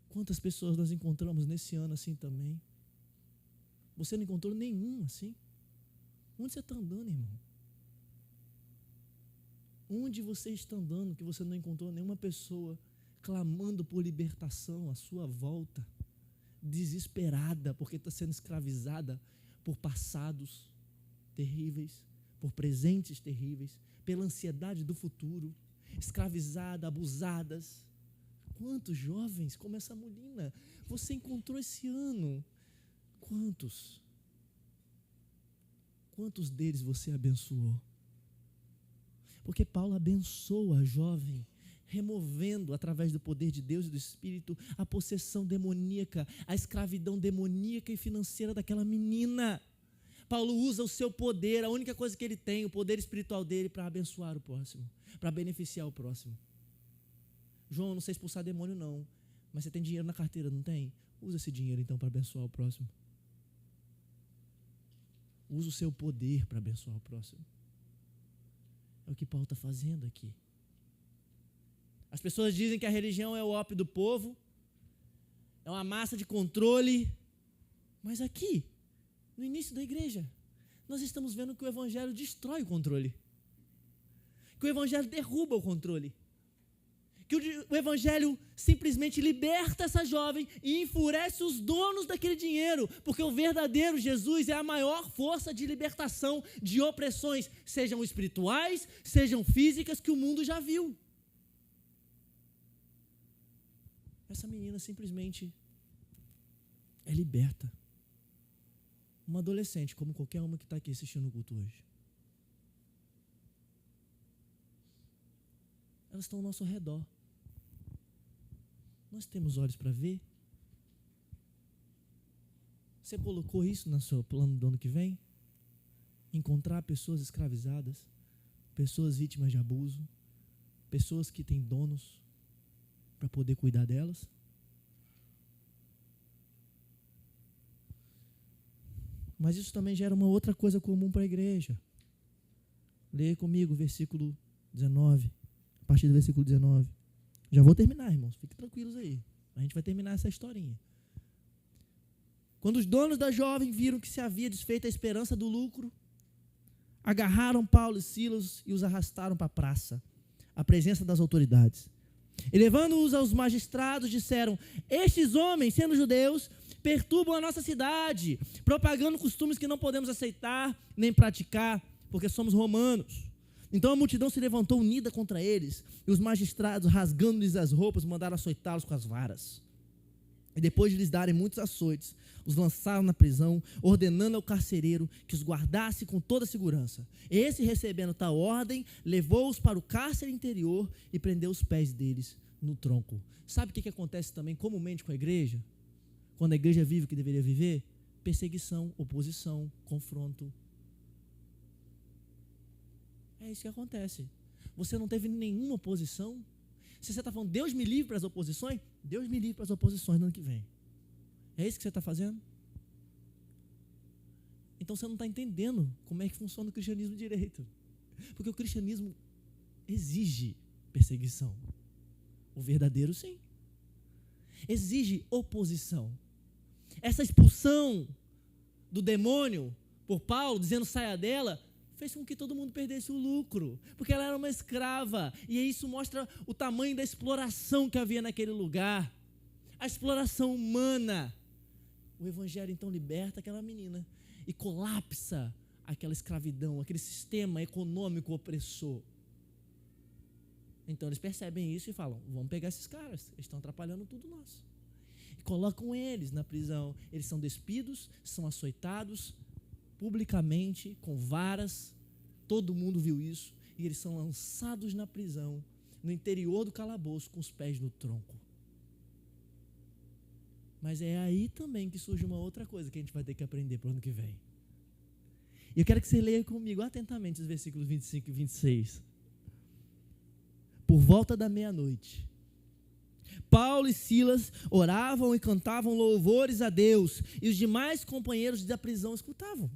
Quantas pessoas nós encontramos nesse ano assim também? Você não encontrou nenhum assim? Onde você está andando, irmão? Onde você está andando que você não encontrou nenhuma pessoa clamando por libertação à sua volta, desesperada porque está sendo escravizada por passados terríveis, por presentes terríveis, pela ansiedade do futuro, escravizada, abusadas? Quantos jovens como essa menina você encontrou esse ano? Quantos? Quantos deles você abençoou? Porque Paulo abençoa a jovem, removendo, através do poder de Deus e do Espírito, a possessão demoníaca, a escravidão demoníaca e financeira daquela menina. Paulo usa o seu poder, a única coisa que ele tem, o poder espiritual dele, para abençoar o próximo. para beneficiar o próximo. João, eu não sei expulsar demônio não, mas você tem dinheiro na carteira, não tem? Usa esse dinheiro então para abençoar o próximo. Usa o seu poder para abençoar o próximo. É o que Paulo está fazendo aqui. As pessoas dizem que a religião é o ópio do povo, é uma massa de controle, mas aqui, no início da igreja, nós estamos vendo que o evangelho destrói o controle, que o evangelho derruba o controle, que o evangelho simplesmente liberta essa jovem e enfurece os donos daquele dinheiro, porque o verdadeiro Jesus é a maior força de libertação de opressões, sejam espirituais, sejam físicas, que o mundo já viu. Essa menina simplesmente é liberta. Uma adolescente, como qualquer uma que está aqui assistindo o culto hoje. Elas estão ao nosso redor. Nós temos olhos para ver. Você colocou isso no seu plano do ano que vem? Encontrar pessoas escravizadas, pessoas vítimas de abuso, pessoas que têm donos, para poder cuidar delas? Mas isso também gera uma outra coisa comum para a igreja. Leia comigo o versículo 19, a partir do versículo 19. Já vou terminar, irmãos, fiquem tranquilos aí. A gente vai terminar essa historinha. Quando os donos da jovem viram que se havia desfeito a esperança do lucro, agarraram Paulo e Silas e os arrastaram para a praça, à presença das autoridades. E levando-os aos magistrados, disseram: estes homens, sendo judeus, perturbam a nossa cidade, propagando costumes que não podemos aceitar nem praticar, porque somos romanos. Então a multidão se levantou unida contra eles, e os magistrados, rasgando-lhes as roupas, mandaram açoitá-los com as varas. E depois de lhes darem muitos açoites, os lançaram na prisão, ordenando ao carcereiro que os guardasse com toda a segurança. Esse, recebendo tal ordem, levou-os para o cárcere interior e prendeu os pés deles no tronco. Sabe o que acontece também comumente com a igreja? Quando a igreja vive o que deveria viver? Perseguição, oposição, confronto. É isso que acontece. Você não teve nenhuma oposição? Se você está falando, Deus me livre para as oposições, Deus me livre para as oposições no ano que vem. É isso que você está fazendo? Então você não está entendendo como é que funciona o cristianismo direito. Porque o cristianismo exige perseguição. O verdadeiro, sim. Exige oposição. Essa expulsão do demônio por Paulo, dizendo saia dela, fez com que todo mundo perdesse o lucro, porque ela era uma escrava, e isso mostra o tamanho da exploração que havia naquele lugar, a exploração humana. O evangelho então liberta aquela menina e colapsa aquela escravidão, aquele sistema econômico opressor. Então eles percebem isso e falam: vamos pegar esses caras, eles estão atrapalhando tudo nosso. E colocam eles na prisão, eles são despidos, são açoitados publicamente, com varas, todo mundo viu isso, e eles são lançados na prisão, no interior do calabouço, com os pés no tronco. Mas é aí também que surge uma outra coisa que a gente vai ter que aprender para o ano que vem. E eu quero que você leia comigo atentamente os versículos 25 e 26. Por volta da meia-noite, Paulo e Silas oravam e cantavam louvores a Deus, e os demais companheiros da prisão escutavam.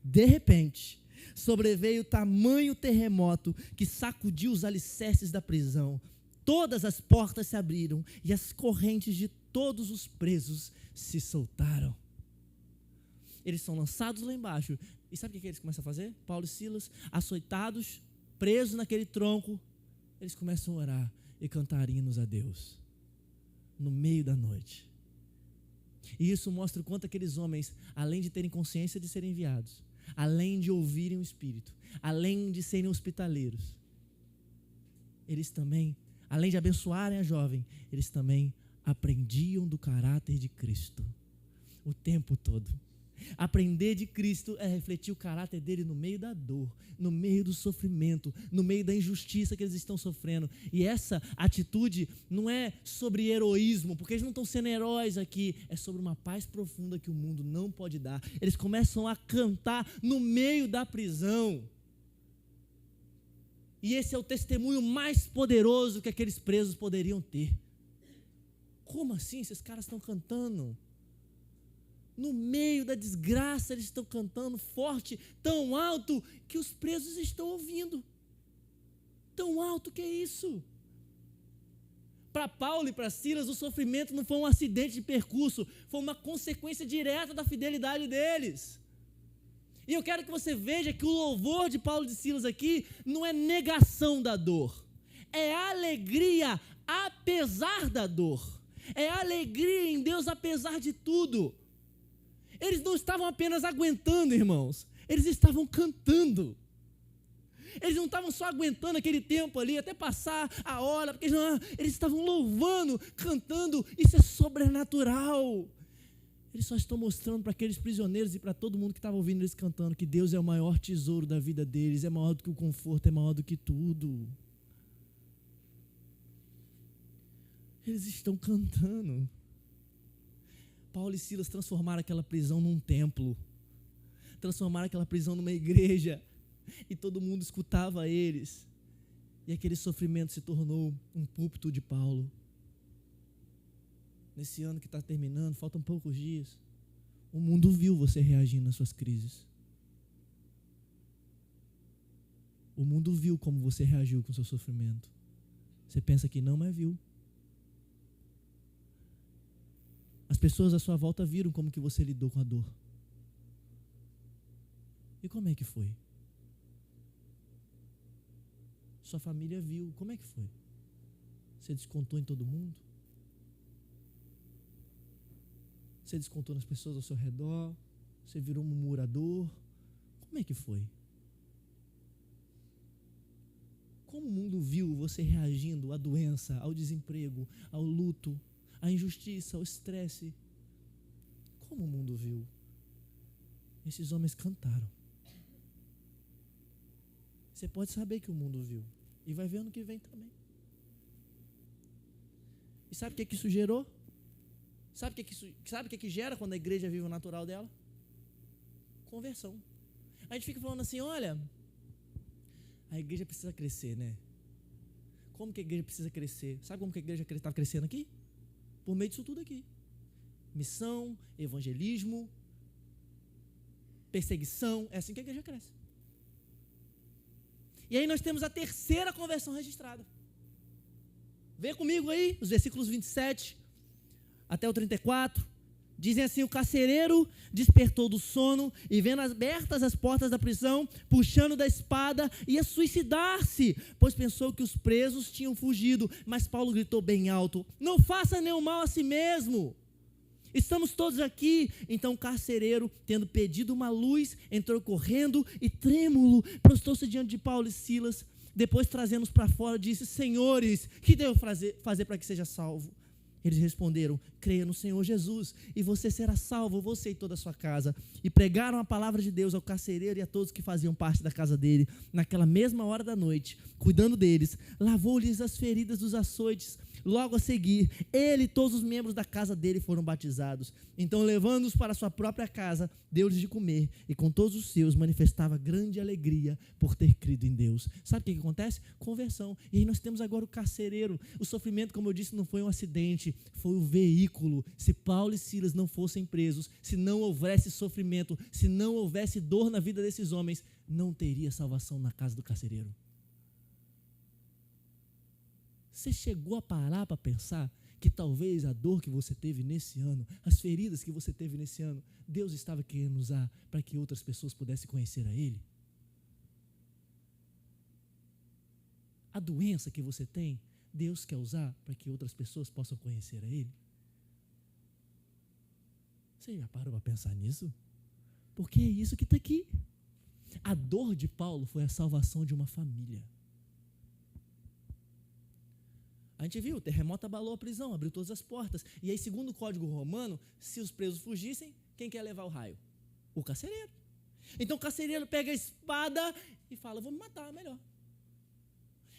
De repente, sobreveio tamanho terremoto que sacudiu os alicerces da prisão. Todas as portas se abriram e as correntes de todos os presos se soltaram. Eles são lançados lá embaixo. E sabe o que eles começam a fazer? Paulo e Silas, açoitados, presos naquele tronco, eles começam a orar e cantar hinos a Deus no meio da noite. E isso mostra o quanto aqueles homens, além de terem consciência de serem enviados, além de ouvirem o Espírito, além de serem hospitaleiros, eles também, além de abençoarem a jovem, eles também aprendiam do caráter de Cristo o tempo todo. Aprender de Cristo é refletir o caráter dele no meio da dor, no meio do sofrimento, no meio da injustiça que eles estão sofrendo. E essa atitude não é sobre heroísmo, porque eles não estão sendo heróis aqui, é sobre uma paz profunda que o mundo não pode dar. Eles começam a cantar no meio da prisão. E esse é o testemunho mais poderoso que aqueles presos poderiam ter. Como assim? Esses caras estão cantando. No meio da desgraça, eles estão cantando forte, tão alto, que os presos estão ouvindo. Tão alto que é isso? Para Paulo e para Silas, o sofrimento não foi um acidente de percurso, foi uma consequência direta da fidelidade deles. E eu quero que você veja que o louvor de Paulo e de Silas aqui não é negação da dor, é alegria apesar da dor, é alegria em Deus apesar de tudo. Eles não estavam apenas aguentando, irmãos, eles estavam cantando. Eles não estavam só aguentando aquele tempo ali, até passar a hora, porque eles estavam louvando, cantando. Isso é sobrenatural. Eles só estão mostrando para aqueles prisioneiros e para todo mundo que estava ouvindo eles cantando que Deus é o maior tesouro da vida deles, é maior do que o conforto, é maior do que tudo. Eles estão cantando. Paulo e Silas transformaram aquela prisão num templo, transformaram aquela prisão numa igreja, e todo mundo escutava eles, e aquele sofrimento se tornou um púlpito de Paulo. Nesse ano que está terminando, faltam poucos dias, o mundo viu você reagindo às suas crises. O mundo viu como você reagiu com o seu sofrimento. Você pensa que não, mas viu. As pessoas à sua volta viram como que você lidou com a dor. E como é que foi? Sua família viu, como é que foi? Você descontou em todo mundo? Você descontou nas pessoas ao seu redor? Você virou um murmurador? Como é que foi? Como o mundo viu você reagindo à doença, ao desemprego, ao luto, à injustiça, ao estresse? Como o mundo viu? Esses homens cantaram. Você pode saber que o mundo viu. E vai ver ano que vem também. E sabe o que isso gerou? Sabe o que gera quando a igreja vive o natural dela? Conversão. A gente fica falando assim, olha, a igreja precisa crescer, né? Como que a igreja precisa crescer? Sabe como que a igreja estava crescendo aqui? Por meio disso tudo aqui. Missão, evangelismo, perseguição, é assim que a igreja cresce. E aí nós temos a terceira conversão registrada. Vê comigo aí, os versículos 27 até o 34. Dizem assim: o carcereiro despertou do sono e, vendo abertas as portas da prisão, puxando da espada, ia suicidar-se, pois pensou que os presos tinham fugido. Mas Paulo gritou bem alto: não faça nenhum mal a si mesmo. Estamos todos aqui. Então o carcereiro, tendo pedido uma luz, entrou correndo e trêmulo, prostou-se diante de Paulo e Silas. Depois, trazendo-os para fora, disse: senhores, que devo fazer para que seja salvo? Eles responderam: creia no Senhor Jesus, e você será salvo, você e toda a sua casa. E pregaram a palavra de Deus ao carcereiro e a todos que faziam parte da casa dele. Naquela mesma hora da noite, cuidando deles, lavou-lhes as feridas dos açoites. Logo a seguir, ele e todos os membros da casa dele foram batizados. Então, levando-os para sua própria casa, deu-lhes de comer, e com todos os seus manifestava grande alegria por ter crido em Deus. Sabe o que acontece? Conversão. E aí nós temos agora o carcereiro. O sofrimento, como eu disse, não foi um acidente, foi o veículo. Se Paulo e Silas não fossem presos, se não houvesse sofrimento, se não houvesse dor na vida desses homens, não teria salvação na casa do carcereiro. Você chegou a parar para pensar que talvez a dor que você teve nesse ano, as feridas que você teve nesse ano, Deus estava querendo usar para que outras pessoas pudessem conhecer a Ele? A doença que você tem, Deus quer usar para que outras pessoas possam conhecer a Ele? Você já parou para pensar nisso? Porque é isso que está aqui. A dor de Paulo foi a salvação de uma família. A gente viu, o terremoto abalou a prisão, abriu todas as portas. E aí, segundo o Código Romano, se os presos fugissem, quem quer levar o raio? O carcereiro. Então o carcereiro pega a espada e fala: eu vou me matar, melhor.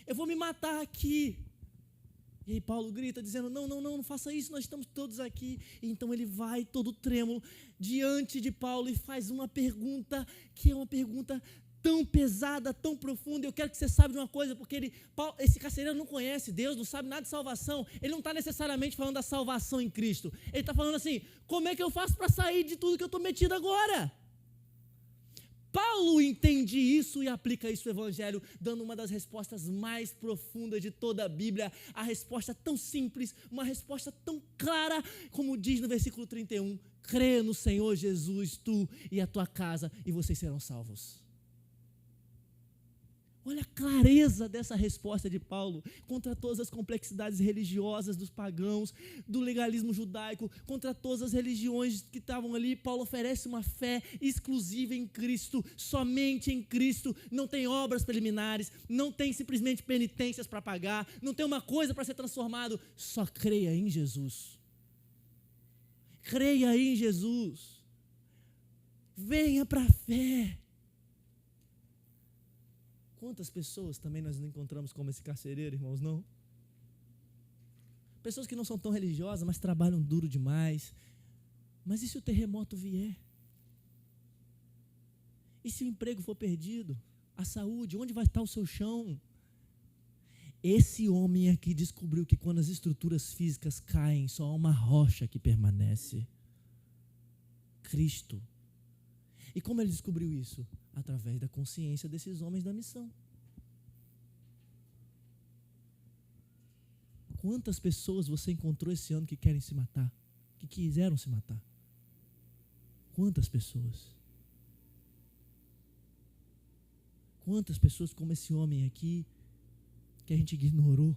Eu vou me matar aqui. E aí Paulo grita dizendo: não faça isso, nós estamos todos aqui. E então ele vai todo trêmulo diante de Paulo e faz uma pergunta que é uma pergunta tão pesada, tão profunda. Eu quero que você saiba de uma coisa, porque esse carcereiro não conhece Deus, não sabe nada de salvação. Ele não está necessariamente falando da salvação em Cristo. Ele está falando assim, como é que eu faço para sair de tudo que eu estou metido agora? Paulo entende isso e aplica isso no Evangelho, dando uma das respostas mais profundas de toda a Bíblia. A resposta tão simples, uma resposta tão clara, como diz no versículo 31, crê no Senhor Jesus, tu e a tua casa, e vocês serão salvos. Olha a clareza dessa resposta de Paulo contra todas as complexidades religiosas dos pagãos, do legalismo judaico, contra todas as religiões que estavam ali. Paulo oferece uma fé exclusiva em Cristo, somente em Cristo. Não tem obras preliminares, não tem simplesmente penitências para pagar, não tem uma coisa para ser transformado, só creia em Jesus. Creia em Jesus. Venha para a fé. Quantas pessoas também nós não encontramos como esse carcereiro, irmãos, não? Pessoas que não são tão religiosas, mas trabalham duro demais. Mas e se o terremoto vier? E se o emprego for perdido? A saúde, onde vai estar o seu chão? Esse homem aqui descobriu que quando as estruturas físicas caem, só há uma rocha que permanece. Cristo. E como ele descobriu isso? Através da consciência desses homens da missão. Quantas pessoas você encontrou esse ano que querem se matar? Que quiseram se matar? Quantas pessoas? Quantas pessoas como esse homem aqui, que a gente ignorou?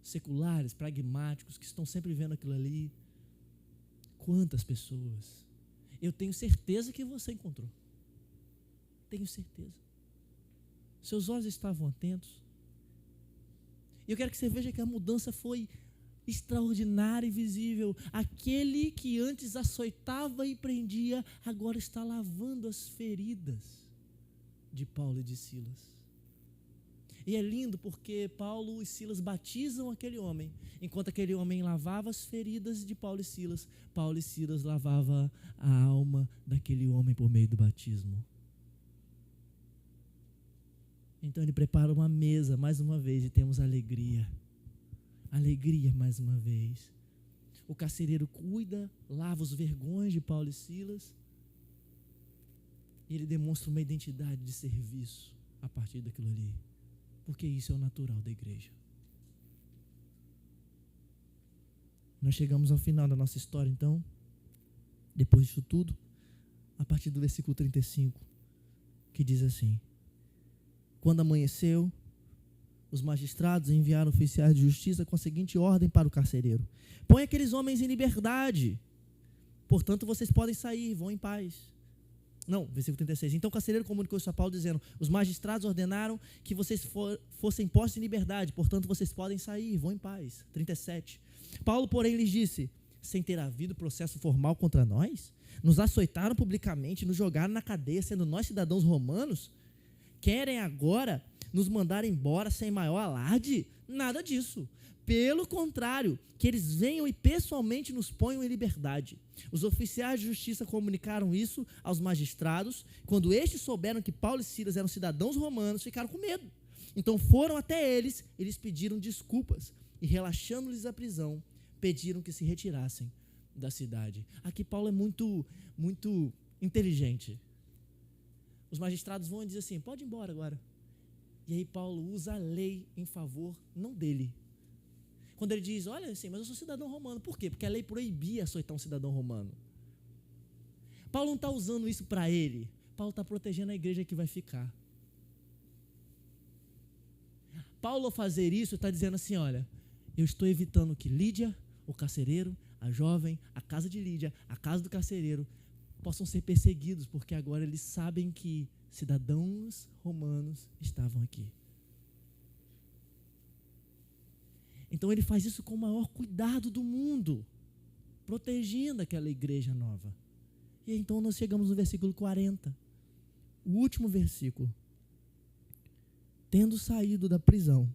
Seculares, pragmáticos, que estão sempre vendo aquilo ali. Quantas pessoas? Eu tenho certeza que você encontrou. Tenho certeza. Seus olhos estavam atentos. E eu quero que você veja que a mudança foi extraordinária e visível. Aquele que antes açoitava e prendia, agora está lavando as feridas de Paulo e de Silas. E é lindo porque Paulo e Silas batizam aquele homem, enquanto aquele homem lavava as feridas de Paulo e Silas lavava a alma daquele homem por meio do batismo. Então ele prepara uma mesa mais uma vez e temos alegria. Alegria mais uma vez. O carcereiro cuida, lava os vergões de Paulo e Silas. E ele demonstra uma identidade de serviço a partir daquilo ali. Porque isso é o natural da igreja. Nós chegamos ao final da nossa história, então, depois disso tudo, a partir do versículo 35, que diz assim: quando amanheceu, os magistrados enviaram oficiais de justiça com a seguinte ordem para o carcereiro: põe aqueles homens em liberdade, portanto vocês podem sair, vão em paz. Não, versículo 36. Então o carcereiro comunicou isso a Paulo, dizendo: os magistrados ordenaram que vocês fossem postos em liberdade, portanto vocês podem sair, vão em paz. 37. Paulo, porém, lhes disse: sem ter havido processo formal contra nós, nos açoitaram publicamente, nos jogaram na cadeia, sendo nós cidadãos romanos. Querem agora nos mandar embora sem maior alarde? Nada disso. Pelo contrário, que eles venham e pessoalmente nos ponham em liberdade. Os oficiais de justiça comunicaram isso aos magistrados. Quando estes souberam que Paulo e Silas eram cidadãos romanos, ficaram com medo. Então foram até eles pediram desculpas e, relaxando-lhes a prisão, pediram que se retirassem da cidade. Aqui Paulo é muito inteligente. Os magistrados vão e dizem assim: pode ir embora agora. E aí Paulo usa a lei em favor, não dele. Quando ele diz: olha assim, mas eu sou cidadão romano. Por quê? Porque a lei proibia açoitar um cidadão romano. Paulo não está usando isso para ele. Paulo está protegendo a igreja que vai ficar. Paulo, ao fazer isso, está dizendo assim: olha, eu estou evitando que Lídia, o carcereiro, a jovem, a casa de Lídia, a casa do carcereiro, possam ser perseguidos, porque agora eles sabem que cidadãos romanos estavam aqui. Então ele faz isso com o maior cuidado do mundo, protegendo aquela igreja nova. E então nós chegamos no versículo 40, o último versículo. Tendo saído da prisão,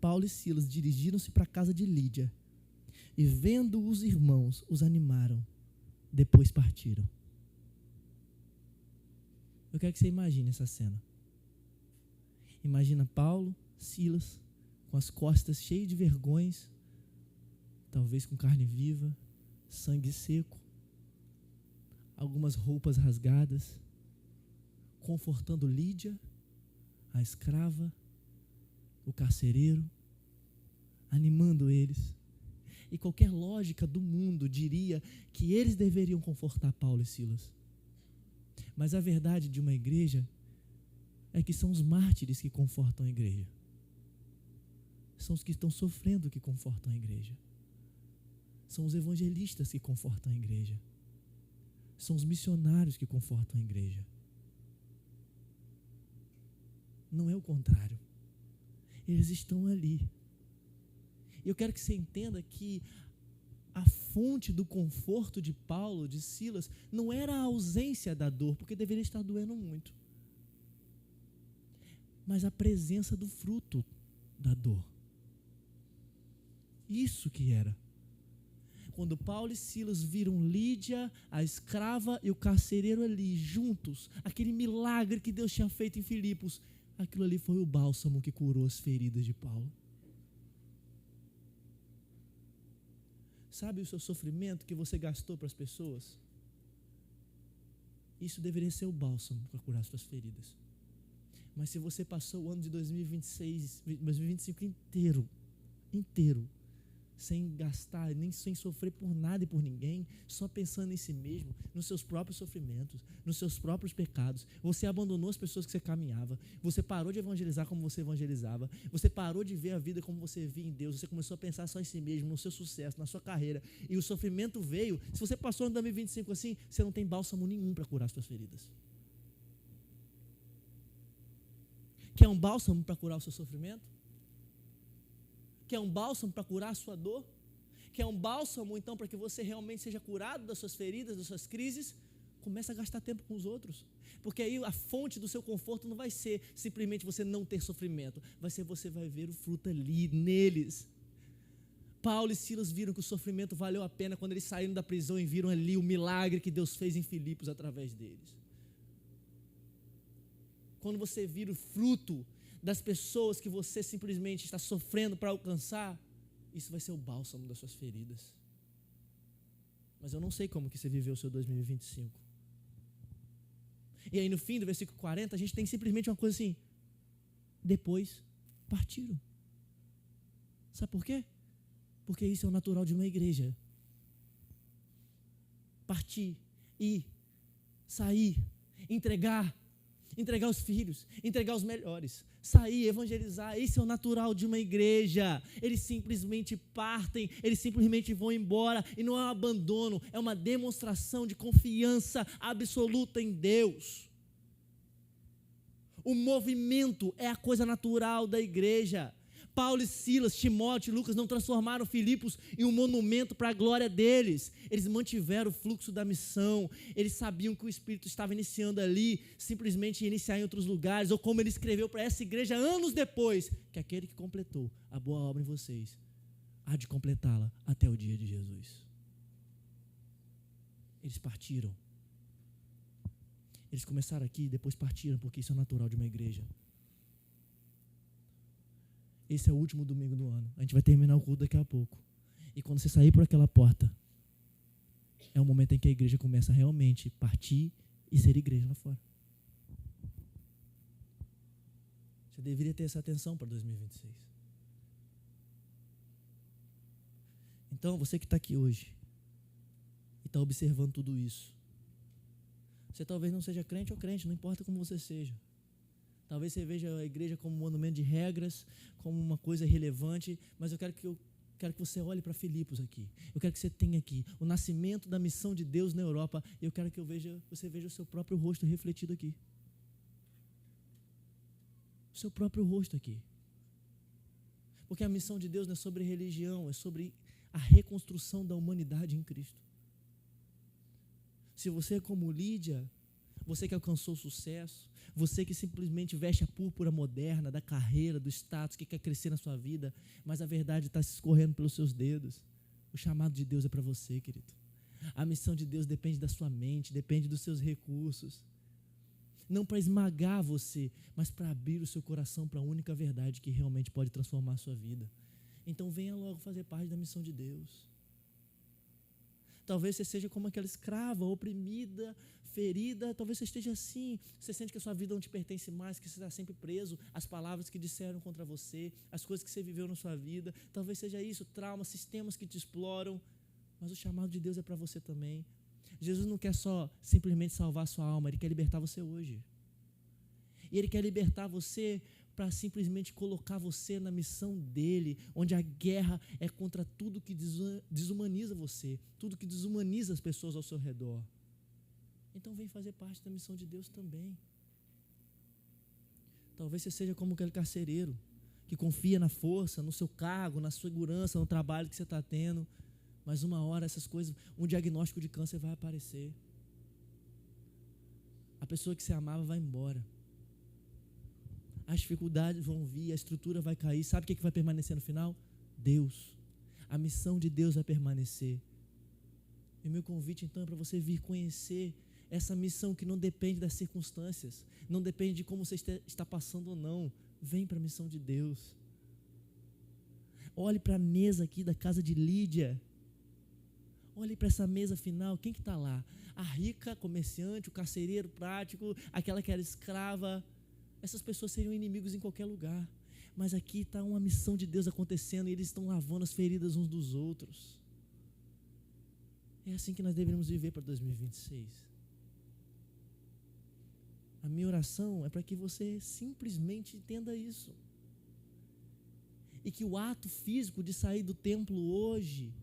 Paulo e Silas dirigiram-se para a casa de Lídia, e vendo os irmãos, os animaram, depois partiram. Eu quero que você imagine essa cena. Imagina Paulo, Silas, com as costas cheias de vergões, talvez com carne viva, sangue seco, algumas roupas rasgadas, confortando Lídia, a escrava, o carcereiro, animando eles. E qualquer lógica do mundo diria que eles deveriam confortar Paulo e Silas. Mas a verdade de uma igreja é que são os mártires que confortam a igreja. São os que estão sofrendo que confortam a igreja. São os evangelistas que confortam a igreja. São os missionários que confortam a igreja. Não é o contrário. Eles estão ali. E eu quero que você entenda que a fonte do conforto de Paulo, de Silas, não era a ausência da dor, porque deveria estar doendo muito, mas a presença do fruto da dor. Isso que era. Quando Paulo e Silas viram Lídia, a escrava e o carcereiro ali, juntos, aquele milagre que Deus tinha feito em Filipos, aquilo ali foi o bálsamo que curou as feridas de Paulo. Sabe o seu sofrimento que você gastou para as pessoas? Isso deveria ser o bálsamo para curar as suas feridas. Mas se você passou o ano de 2025 inteiro, sem gastar, nem sem sofrer por nada e por ninguém, só pensando em si mesmo, nos seus próprios sofrimentos, nos seus próprios pecados, você abandonou as pessoas que você caminhava, você parou de evangelizar como você evangelizava, você parou de ver a vida como você via em Deus, você começou a pensar só em si mesmo, no seu sucesso, na sua carreira, e o sofrimento veio. Se você passou em 2025 assim, você não tem bálsamo nenhum para curar as suas feridas. Quer um bálsamo para curar o seu sofrimento? Quer um bálsamo para curar a sua dor? Quer um bálsamo, então, para que você realmente seja curado das suas feridas, das suas crises? Começa a gastar tempo com os outros. Porque aí a fonte do seu conforto não vai ser simplesmente você não ter sofrimento. Vai ser você vai ver o fruto ali, neles. Paulo e Silas viram que o sofrimento valeu a pena quando eles saíram da prisão e viram ali o milagre que Deus fez em Filipos através deles. Quando você vira o fruto das pessoas que você simplesmente está sofrendo para alcançar, isso vai ser o bálsamo das suas feridas. Mas eu não sei como que você viveu o seu 2025. E aí no fim do versículo 40, a gente tem simplesmente uma coisa assim: depois partiram. Sabe por quê? Porque isso é o natural de uma igreja. Partir, ir, sair, entregar os filhos, entregar os melhores, sair, evangelizar. Esse é o natural de uma igreja. Eles simplesmente partem, eles simplesmente vão embora, e não é um abandono, é uma demonstração de confiança absoluta em Deus. O movimento é a coisa natural da igreja. Paulo e Silas, Timóteo e Lucas não transformaram Filipos em um monumento para a glória deles. Eles mantiveram o fluxo da missão. Eles sabiam que o Espírito estava iniciando ali, simplesmente iniciar em outros lugares, ou como ele escreveu para essa igreja anos depois, que aquele que completou a boa obra em vocês há de completá-la até o dia de Jesus. Eles partiram. Eles começaram aqui e depois partiram, porque isso é natural de uma igreja. Esse é o último domingo do ano. A gente vai terminar o culto daqui a pouco. E quando você sair por aquela porta, é o momento em que a igreja começa a realmente partir e ser igreja lá fora. Você deveria ter essa atenção para 2026. Então, você que está aqui hoje e está observando tudo isso, você talvez não seja crente ou crente, não importa como você seja. Talvez você veja a igreja como um monumento de regras, como uma coisa irrelevante, mas eu quero que você olhe para Filipos aqui. Eu quero que você tenha aqui o nascimento da missão de Deus na Europa, e eu quero que você veja o seu próprio rosto refletido aqui. O seu próprio rosto aqui. Porque a missão de Deus não é sobre religião, é sobre a reconstrução da humanidade em Cristo. Se você é como Lídia, você que alcançou sucesso, você que simplesmente veste a púrpura moderna da carreira, do status, que quer crescer na sua vida, mas a verdade está se escorrendo pelos seus dedos. O chamado de Deus é para você, querido. A missão de Deus depende da sua mente, depende dos seus recursos. não para esmagar você, mas para abrir o seu coração para a única verdade que realmente pode transformar a sua vida. Então venha logo fazer parte da missão de Deus. Talvez você seja como aquela escrava, oprimida, ferida, talvez você esteja assim, você sente que a sua vida não te pertence mais, que você está sempre preso às palavras que disseram contra você, às coisas que você viveu na sua vida, talvez seja isso, traumas, sistemas que te exploram, mas o chamado de Deus é para você também. Jesus não quer só simplesmente salvar a sua alma, Ele quer libertar você hoje. E Ele quer libertar você para simplesmente colocar você na missão dEle, onde a guerra é contra tudo que desumaniza você, tudo que desumaniza as pessoas ao seu redor. Então vem fazer parte da missão de Deus também. Talvez você seja como aquele carcereiro, que confia na força, no seu cargo, na segurança, no trabalho que você está tendo, mas uma hora essas coisas, um diagnóstico de câncer vai aparecer. A pessoa que você amava vai embora. As dificuldades vão vir, a estrutura vai cair. Sabe o que vai permanecer no final? Deus. A missão de Deus vai permanecer. E o meu convite então é para você vir conhecer essa missão que não depende das circunstâncias, não depende de como você está passando ou não. Vem para a missão de Deus. Olhe para a mesa aqui da casa de Lídia. Olhe para essa mesa final, quem que está lá? A rica comerciante, o carcereiro prático, aquela que era escrava. Essas pessoas seriam inimigos em qualquer lugar. Mas aqui está uma missão de Deus acontecendo e eles estão lavando as feridas uns dos outros. É assim que nós deveríamos viver para 2026. A minha oração é para que você simplesmente entenda isso. E que o ato físico de sair do templo hoje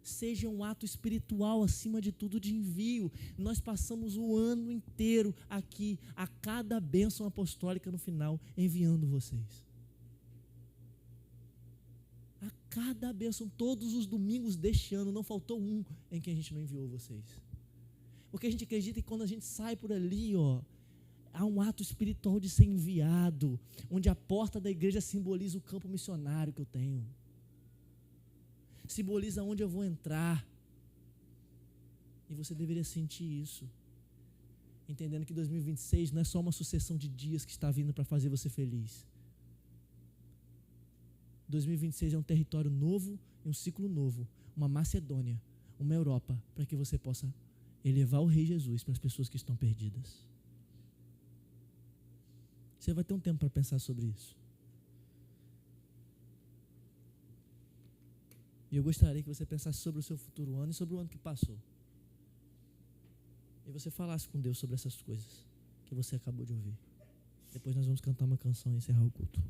seja um ato espiritual, acima de tudo, de envio. Nós passamos o ano inteiro aqui, a cada bênção apostólica no final, enviando vocês. A cada bênção, todos os domingos deste ano, não faltou um em que a gente não enviou vocês. Porque a gente acredita que quando a gente sai por ali, há um ato espiritual de ser enviado, onde a porta da igreja simboliza o campo missionário que eu tenho. Simboliza onde eu vou entrar. E você deveria sentir isso, entendendo que 2026 não é só uma sucessão de dias que está vindo para fazer você feliz. 2026 é um território novo e um ciclo novo, uma Macedônia, uma Europa, para que você possa elevar o Rei Jesus para as pessoas que estão perdidas. Você vai ter um tempo para pensar sobre isso. E eu gostaria que você pensasse sobre o seu futuro ano e sobre o ano que passou. E você falasse com Deus sobre essas coisas que você acabou de ouvir. Depois nós vamos cantar uma canção e encerrar o culto.